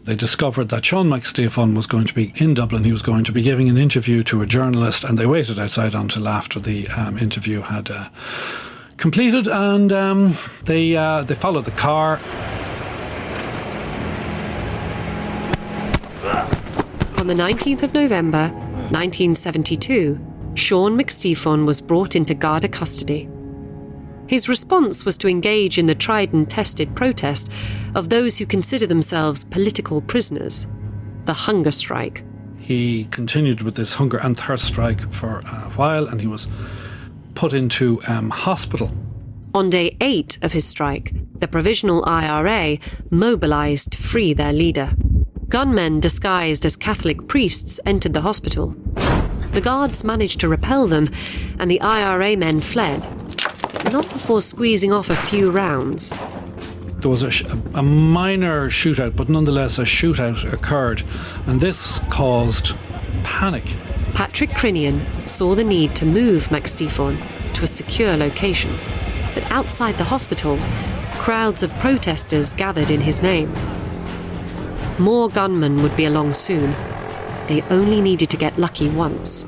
They discovered that Sean McStephon was going to be in Dublin. He was going to be giving an interview to a journalist, and they waited outside until after the interview had completed, and they followed the car. On the 19th of November, 1972, Sean McStephon was brought into Garda custody. His response was to engage in the tried and tested protest of those who consider themselves political prisoners, the hunger strike. He continued with this hunger and thirst strike for a while, and he was put into hospital. On day 8 of his strike, the Provisional IRA mobilised to free their leader. Gunmen disguised as Catholic priests entered the hospital. The guards managed to repel them, and the IRA men fled, not before squeezing off a few rounds. There was a minor shootout, but nonetheless a shootout occurred, and this caused panic. Patrick Crinnion saw the need to move McStephon to a secure location, but outside the hospital, crowds of protesters gathered in his name. More gunmen would be along soon. They only needed to get lucky once.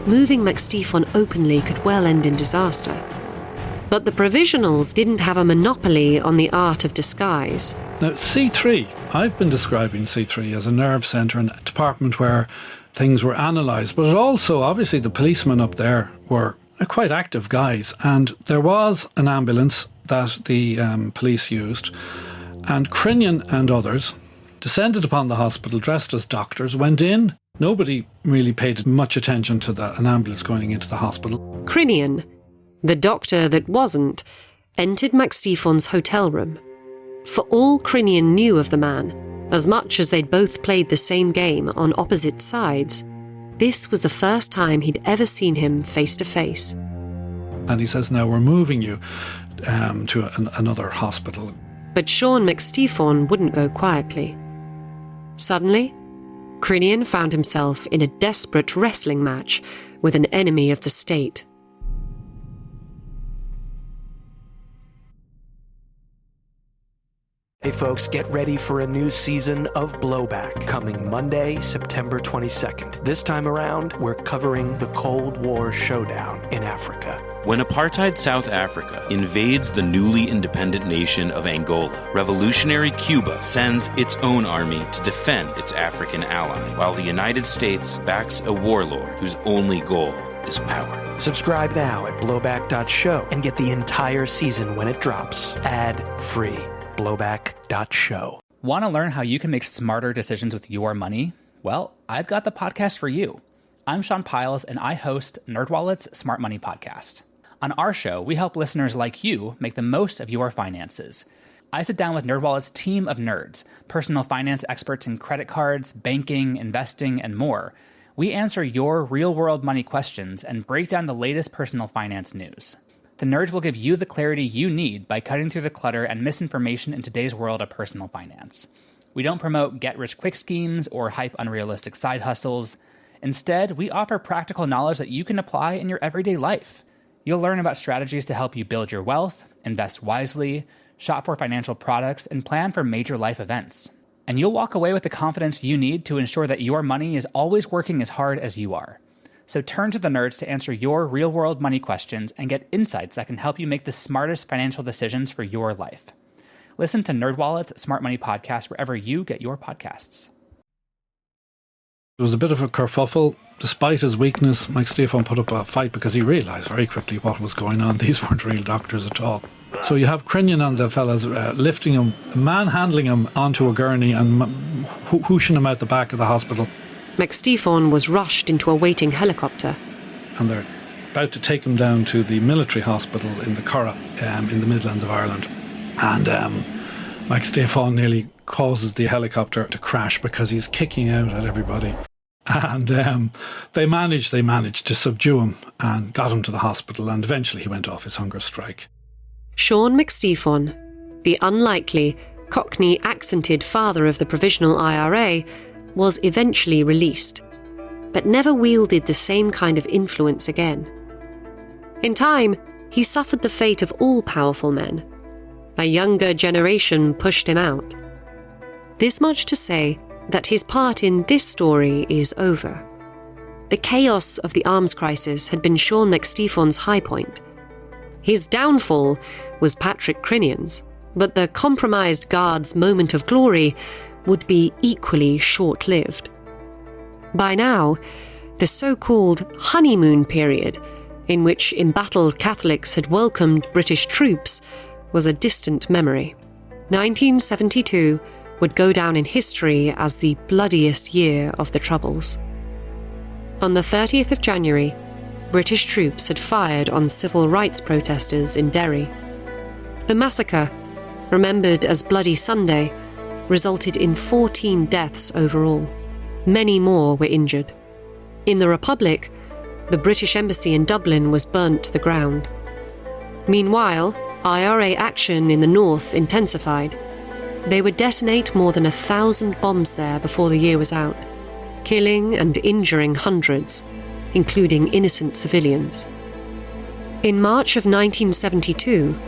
Moving McStephon openly could well end in disaster. But the Provisionals didn't have a monopoly on the art of disguise. Now, C3, I've been describing C3 as a nerve centre and a department where things were analysed, but it also, obviously, the policemen up there were quite active guys, and there was an ambulance that the police used, and Crinnion and others descended upon the hospital dressed as doctors, went in. Nobody really paid much attention to an ambulance going into the hospital. Crinnion, the doctor that wasn't, entered McStephon's hotel room. For all Crinnion knew of the man, as much as they'd both played the same game on opposite sides, this was the first time he'd ever seen him face to face. And he says, now we're moving you to another hospital. But Sean McStephon wouldn't go quietly. Suddenly, Crinnion found himself in a desperate wrestling match with an enemy of the state. Hey folks, get ready for a new season of Blowback coming Monday, September 22nd. This time around, we're covering the Cold War showdown in Africa. When apartheid South Africa invades the newly independent nation of Angola, revolutionary Cuba sends its own army to defend its African ally, while the United States backs a warlord whose only goal is power. Subscribe now at blowback.show and get the entire season when it drops, ad-free. Blowback.show. Want to learn how you can make smarter decisions with your money? Well, I've got the podcast for you. I'm Sean Piles, and I host NerdWallet's Smart Money Podcast. On our show, we help listeners like you make the most of your finances. I sit down with NerdWallet's team of nerds, personal finance experts in credit cards, banking, investing, and more. We answer your real-world money questions and break down the latest personal finance news. The nerds will give you the clarity you need by cutting through the clutter and misinformation in today's world of personal finance. We don't promote get-rich-quick schemes or hype unrealistic side hustles. Instead, we offer practical knowledge that you can apply in your everyday life. You'll learn about strategies to help you build your wealth, invest wisely, shop for financial products, and plan for major life events. And you'll walk away with the confidence you need to ensure that your money is always working as hard as you are. So turn to the nerds to answer your real-world money questions and get insights that can help you make the smartest financial decisions for your life. Listen to NerdWallet's Smart Money Podcast wherever you get your podcasts. It was a bit of a kerfuffle. Despite his weakness, Mike Stefan put up a fight because he realised very quickly what was going on. These weren't real doctors at all. So you have Crinnion and the fellas lifting him, manhandling him onto a gurney and whooshing him out the back of the hospital. McStefan was rushed into a waiting helicopter. And they're about to take him down to the military hospital in the Curragh, in the Midlands of Ireland. And McStefan nearly causes the helicopter to crash because he's kicking out at everybody. And they managed to subdue him and got him to the hospital, and eventually he went off his hunger strike. Sean McStefan, the unlikely, Cockney-accented father of the Provisional IRA, was eventually released, but never wielded the same kind of influence again. In time, he suffered the fate of all powerful men. A younger generation pushed him out. This much to say that his part in this story is over. The chaos of the arms crisis had been Sean McStefan's high point. His downfall was Patrick Crinnion's, but the compromised guard's moment of glory would be equally short-lived. By now, the so-called honeymoon period, in which embattled Catholics had welcomed British troops, was a distant memory. 1972 would go down in history as the bloodiest year of the Troubles. On the 30th of January, British troops had fired on civil rights protesters in Derry. The massacre, remembered as Bloody Sunday, resulted in 14 deaths overall. Many more were injured. In the Republic, the British Embassy in Dublin was burnt to the ground. Meanwhile, IRA action in the north intensified. They would detonate more than 1,000 bombs there before the year was out, killing and injuring hundreds, including innocent civilians. In March of 1972,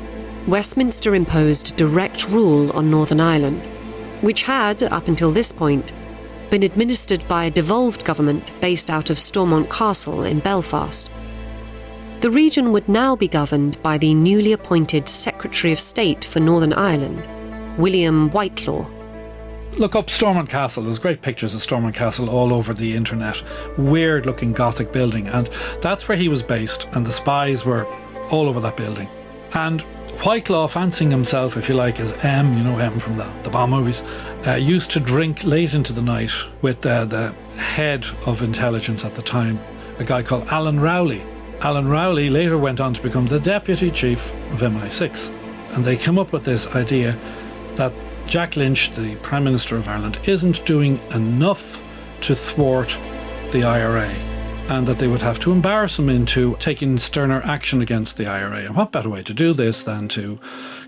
Westminster imposed direct rule on Northern Ireland, which had, up until this point, been administered by a devolved government based out of Stormont Castle in Belfast. The region would now be governed by the newly appointed Secretary of State for Northern Ireland, William Whitelaw. Look up Stormont Castle. There's great pictures of Stormont Castle all over the internet. Weird looking Gothic building, and that's where he was based, and the spies were all over that building. And Whitelaw, fancying himself, if you like, as M, you know M from the Bond movies, used to drink late into the night with the head of intelligence at the time, a guy called Alan Rowley. Alan Rowley later went on to become the deputy chief of MI6. And they came up with this idea that Jack Lynch, the Prime Minister of Ireland, isn't doing enough to thwart the IRA, and that they would have to embarrass him into taking sterner action against the IRA. And what better way to do this than to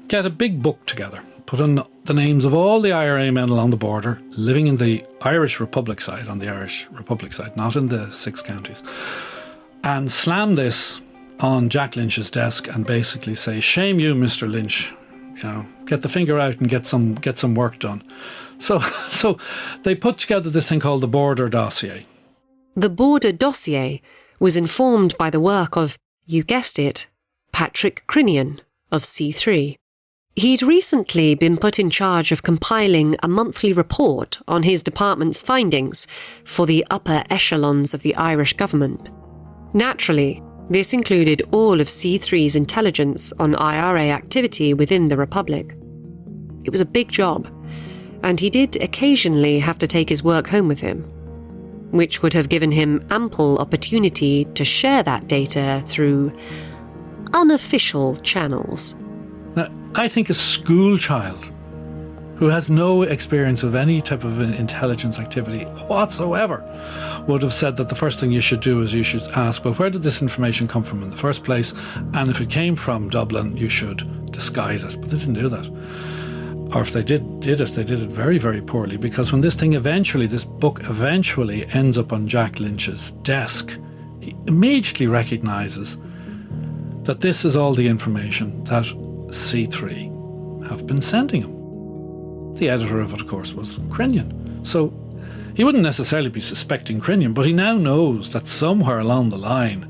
get a big book together, put in the names of all the IRA men along the border, living in the Irish Republic side, on the Irish Republic side, not in the 6 counties, and slam this on Jack Lynch's desk and basically say, shame you, Mr. Lynch, get the finger out and get some work done. So they put together this thing called the Border Dossier. The Border Dossier was informed by the work of, you guessed it, Patrick Crinnion of C3. He'd recently been put in charge of compiling a monthly report on his department's findings for the upper echelons of the Irish government. Naturally, this included all of C3's intelligence on IRA activity within the Republic. It was a big job, and he did occasionally have to take his work home with him, which would have given him ample opportunity to share that data through unofficial channels. Now, I think a school child who has no experience of any type of intelligence activity whatsoever would have said that the first thing you should do is you should ask, well, where did this information come from in the first place? And if it came from Dublin, you should disguise it. But they didn't do that. Or if they did it, they did it very, very poorly, because when this book eventually ends up on Jack Lynch's desk, he immediately recognises that this is all the information that C3 have been sending him. The editor of it, of course, was Crinnion. So he wouldn't necessarily be suspecting Crinnion, but he now knows that somewhere along the line,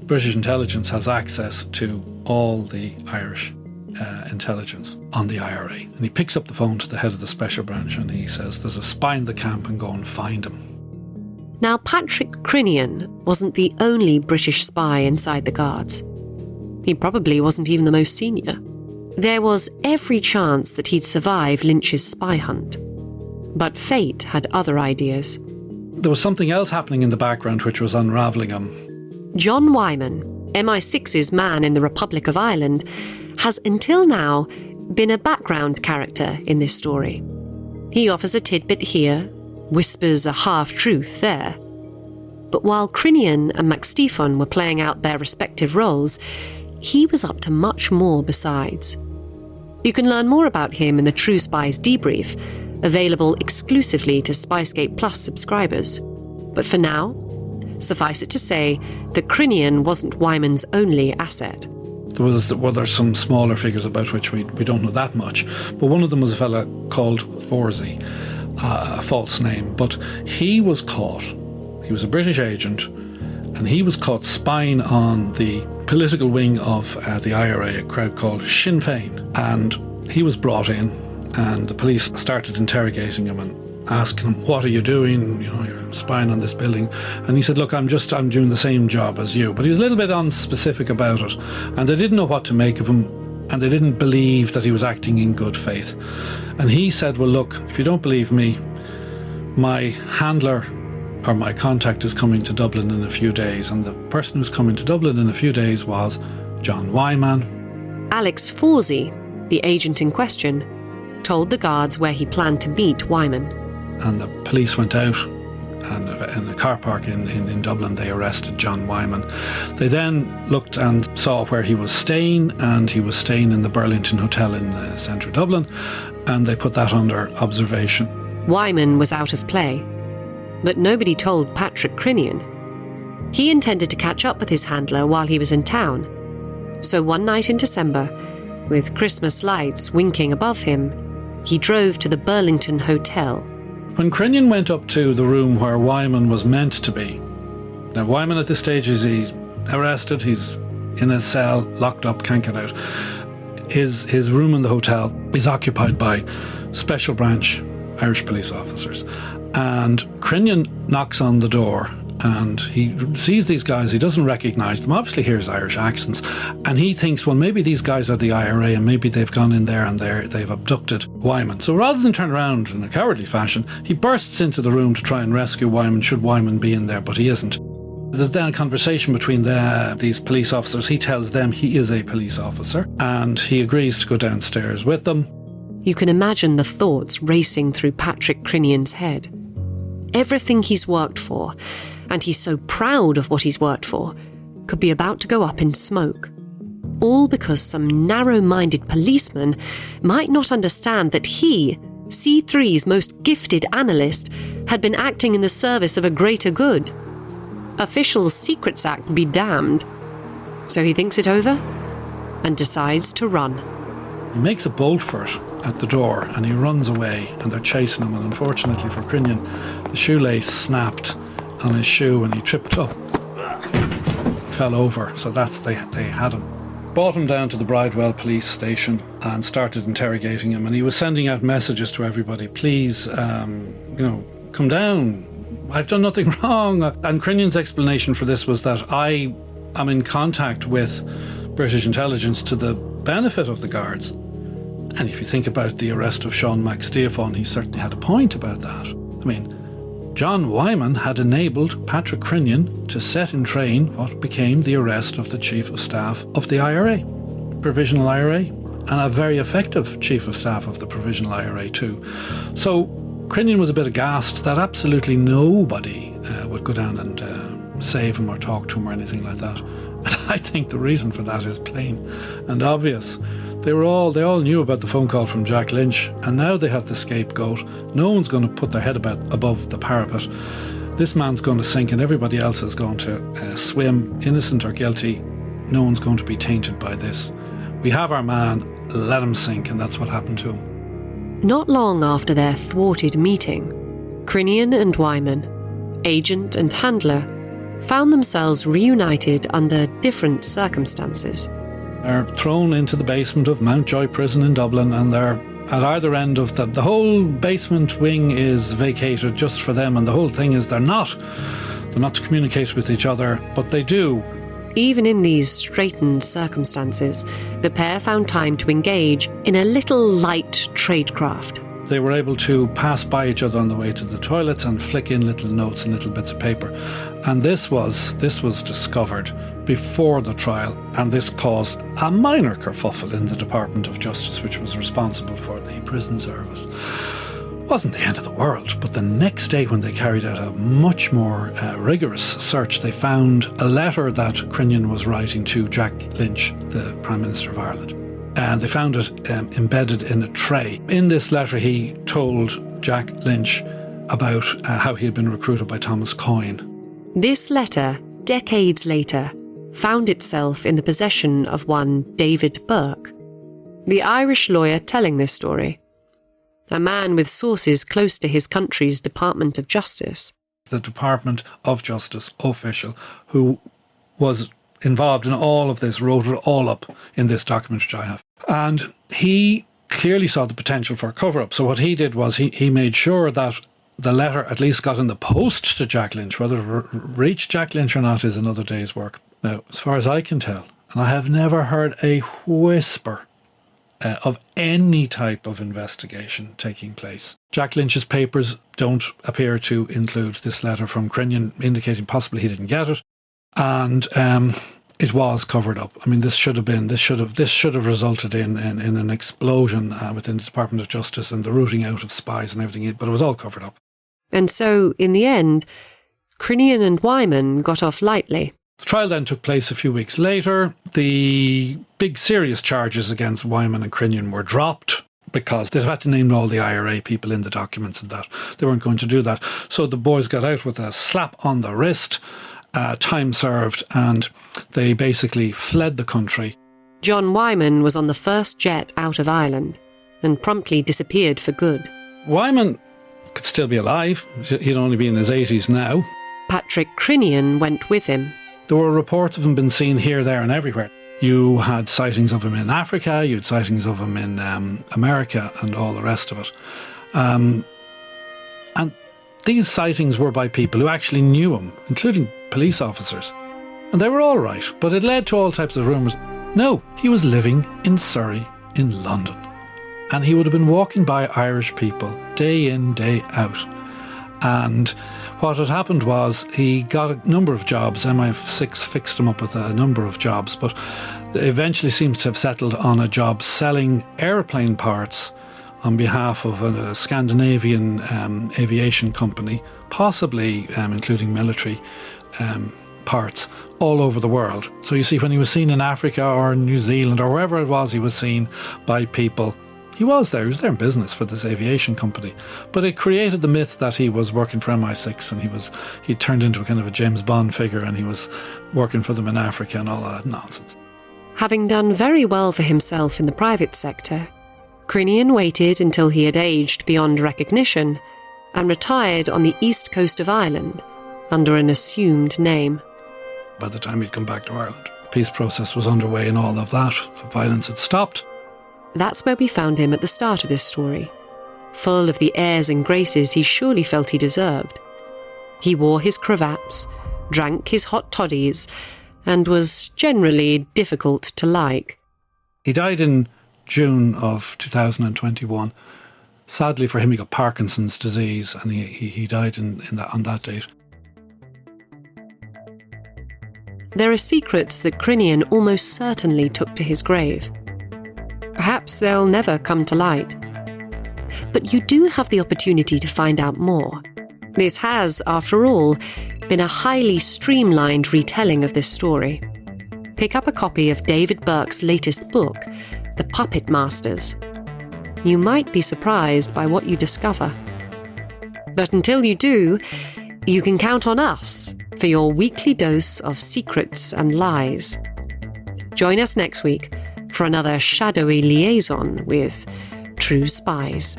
British intelligence has access to all the Irish intelligence on the IRA. And he picks up the phone to the head of the special branch and he says, there's a spy in the camp, and go and find him. Now, Patrick Crinnion wasn't the only British spy inside the Guards. He probably wasn't even the most senior. There was every chance that he'd survive Lynch's spy hunt. But fate had other ideas. There was something else happening in the background which was unravelling him. John Wyman, MI6's man in the Republic of Ireland, has until now been a background character in this story. He offers a tidbit here, whispers a half-truth there. But while Crinnion and MacStephon were playing out their respective roles, he was up to much more besides. You can learn more about him in the True Spies debrief, available exclusively to SPYSCAPE Plus subscribers. But for now, suffice it to say that Crinnion wasn't Wyman's only asset. There's some smaller figures about which we don't know that much, but one of them was a fella called Forsey, a false name, but he was caught. He was a British agent, and he was caught spying on the political wing of the IRA, a crowd called Sinn Féin, and he was brought in, and the police started interrogating him and asking him, what are you doing? You're spying on this building. And he said, look, I'm doing the same job as you. But he was a little bit unspecific about it, and they didn't know what to make of him, and they didn't believe that he was acting in good faith. And he said, well, look, if you don't believe me, my handler or my contact is coming to Dublin in a few days. And the person who's coming to Dublin in a few days was John Wyman. Alex Forsey, the agent in question, told the Guards where he planned to meet Wyman. And the police went out, and in a car park in Dublin, they arrested John Wyman. They then looked and saw where he was staying, and he was staying in the Burlington Hotel in the centre of Dublin, and they put that under observation. Wyman was out of play, but nobody told Patrick Crinnion. He intended to catch up with his handler while he was in town. So one night in December, with Christmas lights winking above him, he drove to the Burlington Hotel. When Crinnion went up to the room where Wyman was meant to be, now Wyman at this stage he's arrested, he's in a cell, locked up, can't get out. His room in the hotel is occupied by special branch Irish police officers. And Crinnion knocks on the door, and he sees these guys. He doesn't recognise them. Obviously hears Irish accents, and he thinks, well, maybe these guys are the IRA, and maybe they've gone in there and they've abducted Wyman. So rather than turn around in a cowardly fashion, he bursts into the room to try and rescue Wyman, should Wyman be in there, but he isn't. There's then a conversation between these police officers. He tells them he is a police officer, and he agrees to go downstairs with them. You can imagine the thoughts racing through Patrick Crinnion's head. Everything he's worked for, and he's so proud of what he's worked for, could be about to go up in smoke. All because some narrow-minded policeman might not understand that he, C3's most gifted analyst, had been acting in the service of a greater good. Official Secrets Act be damned. So he thinks it over and decides to run. He makes a bolt for it at the door and he runs away and they're chasing him, and unfortunately for Crinnion, the shoelace snapped on his shoe and he tripped up, fell over, so they had him. Brought him down to the Bridewell police station and started interrogating him, and he was sending out messages to everybody, please, come down, I've done nothing wrong. And Crinnion's explanation for this was that I am in contact with British intelligence to the benefit of the guards. And if you think about the arrest of Sean MacSteophone, he certainly had a point about that. I mean, John Wyman had enabled Patrick Crinnion to set in train what became the arrest of the Chief of Staff of the IRA, Provisional IRA, and a very effective Chief of Staff of the Provisional IRA too. So Crinnion was a bit aghast that absolutely nobody would go down and save him or talk to him or anything like that. And I think the reason for that is plain and obvious. They all knew about the phone call from Jack Lynch, and now they have the scapegoat. No one's going to put their head above the parapet. This man's going to sink and everybody else is going to swim, innocent or guilty. No one's going to be tainted by this. We have our man, let him sink, and that's what happened to him. Not long after their thwarted meeting, Crinnion and Wyman, agent and handler, found themselves reunited under different circumstances. They're thrown into the basement of Mountjoy Prison in Dublin, and they're at either end of the whole basement wing is vacated just for them, and the whole thing is they're not to communicate with each other, but they do. Even in these straitened circumstances, the pair found time to engage in a little light tradecraft. They were able to pass by each other on the way to the toilets and flick in little notes and little bits of paper. And this was discovered before the trial, and this caused a minor kerfuffle in the Department of Justice, which was responsible for the prison service. It wasn't the end of the world, but the next day when they carried out a much more rigorous search, they found a letter that Crinnion was writing to Jack Lynch, the Prime Minister of Ireland. And they found it embedded in a tray. In this letter, he told Jack Lynch about how he had been recruited by Thomas Coyne. This letter, decades later, found itself in the possession of one David Burke, the Irish lawyer telling this story, a man with sources close to his country's Department of Justice. The Department of Justice official who was involved in all of this wrote it all up in this document which I have. And he clearly saw the potential for a cover-up. So what he did was he made sure that the letter at least got in the post to Jack Lynch. Whether it reached Jack Lynch or not is another day's work. Now, as far as I can tell, and I have never heard a whisper of any type of investigation taking place. Jack Lynch's papers don't appear to include this letter from Crinnion, indicating possibly he didn't get it. And it was covered up. I mean, this should have resulted in an explosion within the Department of Justice and the rooting out of spies and everything, but it was all covered up. And so, in the end, Crinnion and Wyman got off lightly. The trial then took place a few weeks later. The big serious charges against Wyman and Crinnion were dropped because they had to name all the IRA people in the documents and that. They weren't going to do that. So the boys got out with a slap on the wrist, time served, and they basically fled the country. John Wyman was on the first jet out of Ireland and promptly disappeared for good. Wyman could still be alive. He'd only be in his 80s now. Patrick Crinnion went with him. There were reports of him being seen here, there and everywhere. You had sightings of him in Africa, you had sightings of him in America and all the rest of it. And these sightings were by people who actually knew him, including police officers. And they were all right, but it led to all types of rumours. No, he was living in Surrey, in London. And he would have been walking by Irish people day in, day out. And what had happened was he got a number of jobs. MI6 fixed him up with a number of jobs, but eventually seems to have settled on a job selling airplane parts on behalf of a Scandinavian aviation company, possibly including military parts, all over the world. So you see, when he was seen in Africa or New Zealand or wherever it was, he was seen by people. He was there in business for this aviation company. But it created the myth that he was working for MI6 and he turned into a kind of a James Bond figure and he was working for them in Africa and all that nonsense. Having done very well for himself in the private sector, Crinnion waited until he had aged beyond recognition and retired on the east coast of Ireland under an assumed name. By the time he'd come back to Ireland, peace process was underway and all of that. The violence had stopped. That's where we found him at the start of this story, full of the airs and graces he surely felt he deserved. He wore his cravats, drank his hot toddies, and was generally difficult to like. He died in June of 2021. Sadly for him, he got Parkinson's disease, and he died on that date. There are secrets that Crinnion almost certainly took to his grave. Perhaps they'll never come to light. But you do have the opportunity to find out more. This has, after all, been a highly streamlined retelling of this story. Pick up a copy of David Burke's latest book, The Puppet Masters. You might be surprised by what you discover. But until you do, you can count on us for your weekly dose of secrets and lies. Join us next week for another shadowy liaison with True Spies.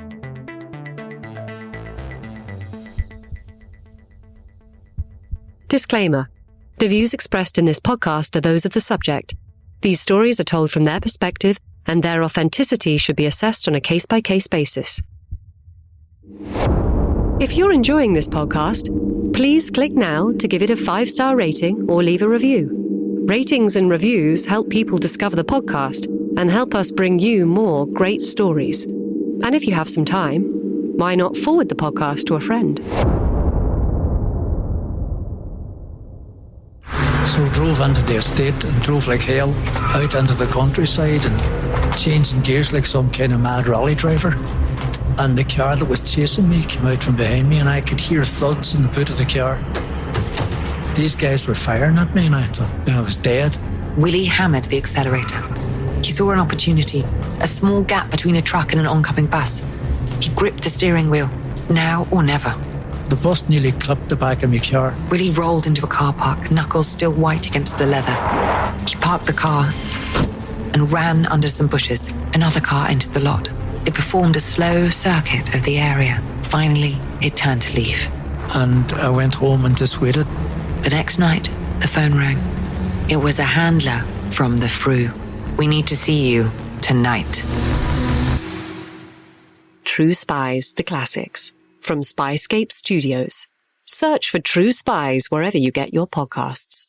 Disclaimer. The views expressed in this podcast are those of the subject. These stories are told from their perspective, and their authenticity should be assessed on a case-by-case basis. If you're enjoying this podcast, please click now to give it a 5-star rating or leave a review. Ratings and reviews help people discover the podcast and help us bring you more great stories. And if you have some time, why not forward the podcast to a friend? So drove into the estate and drove like hell out into the countryside and changing gears like some kind of mad rally driver. And the car that was chasing me came out from behind me and I could hear thuds in the boot of the car. These guys were firing at me and I thought, I was dead. Willie hammered the accelerator. He saw an opportunity, a small gap between a truck and an oncoming bus. He gripped the steering wheel, now or never. The bus nearly clipped the back of my car. Willie rolled into a car park, knuckles still white against the leather. He parked the car and ran under some bushes. Another car entered the lot. It performed a slow circuit of the area. Finally, it turned to leave. And I went home and just waited. The next night, the phone rang. It was a handler from the Fru. We need to see you tonight. True Spies, the classics. From SPYSCAPE Studios. Search for True Spies wherever you get your podcasts.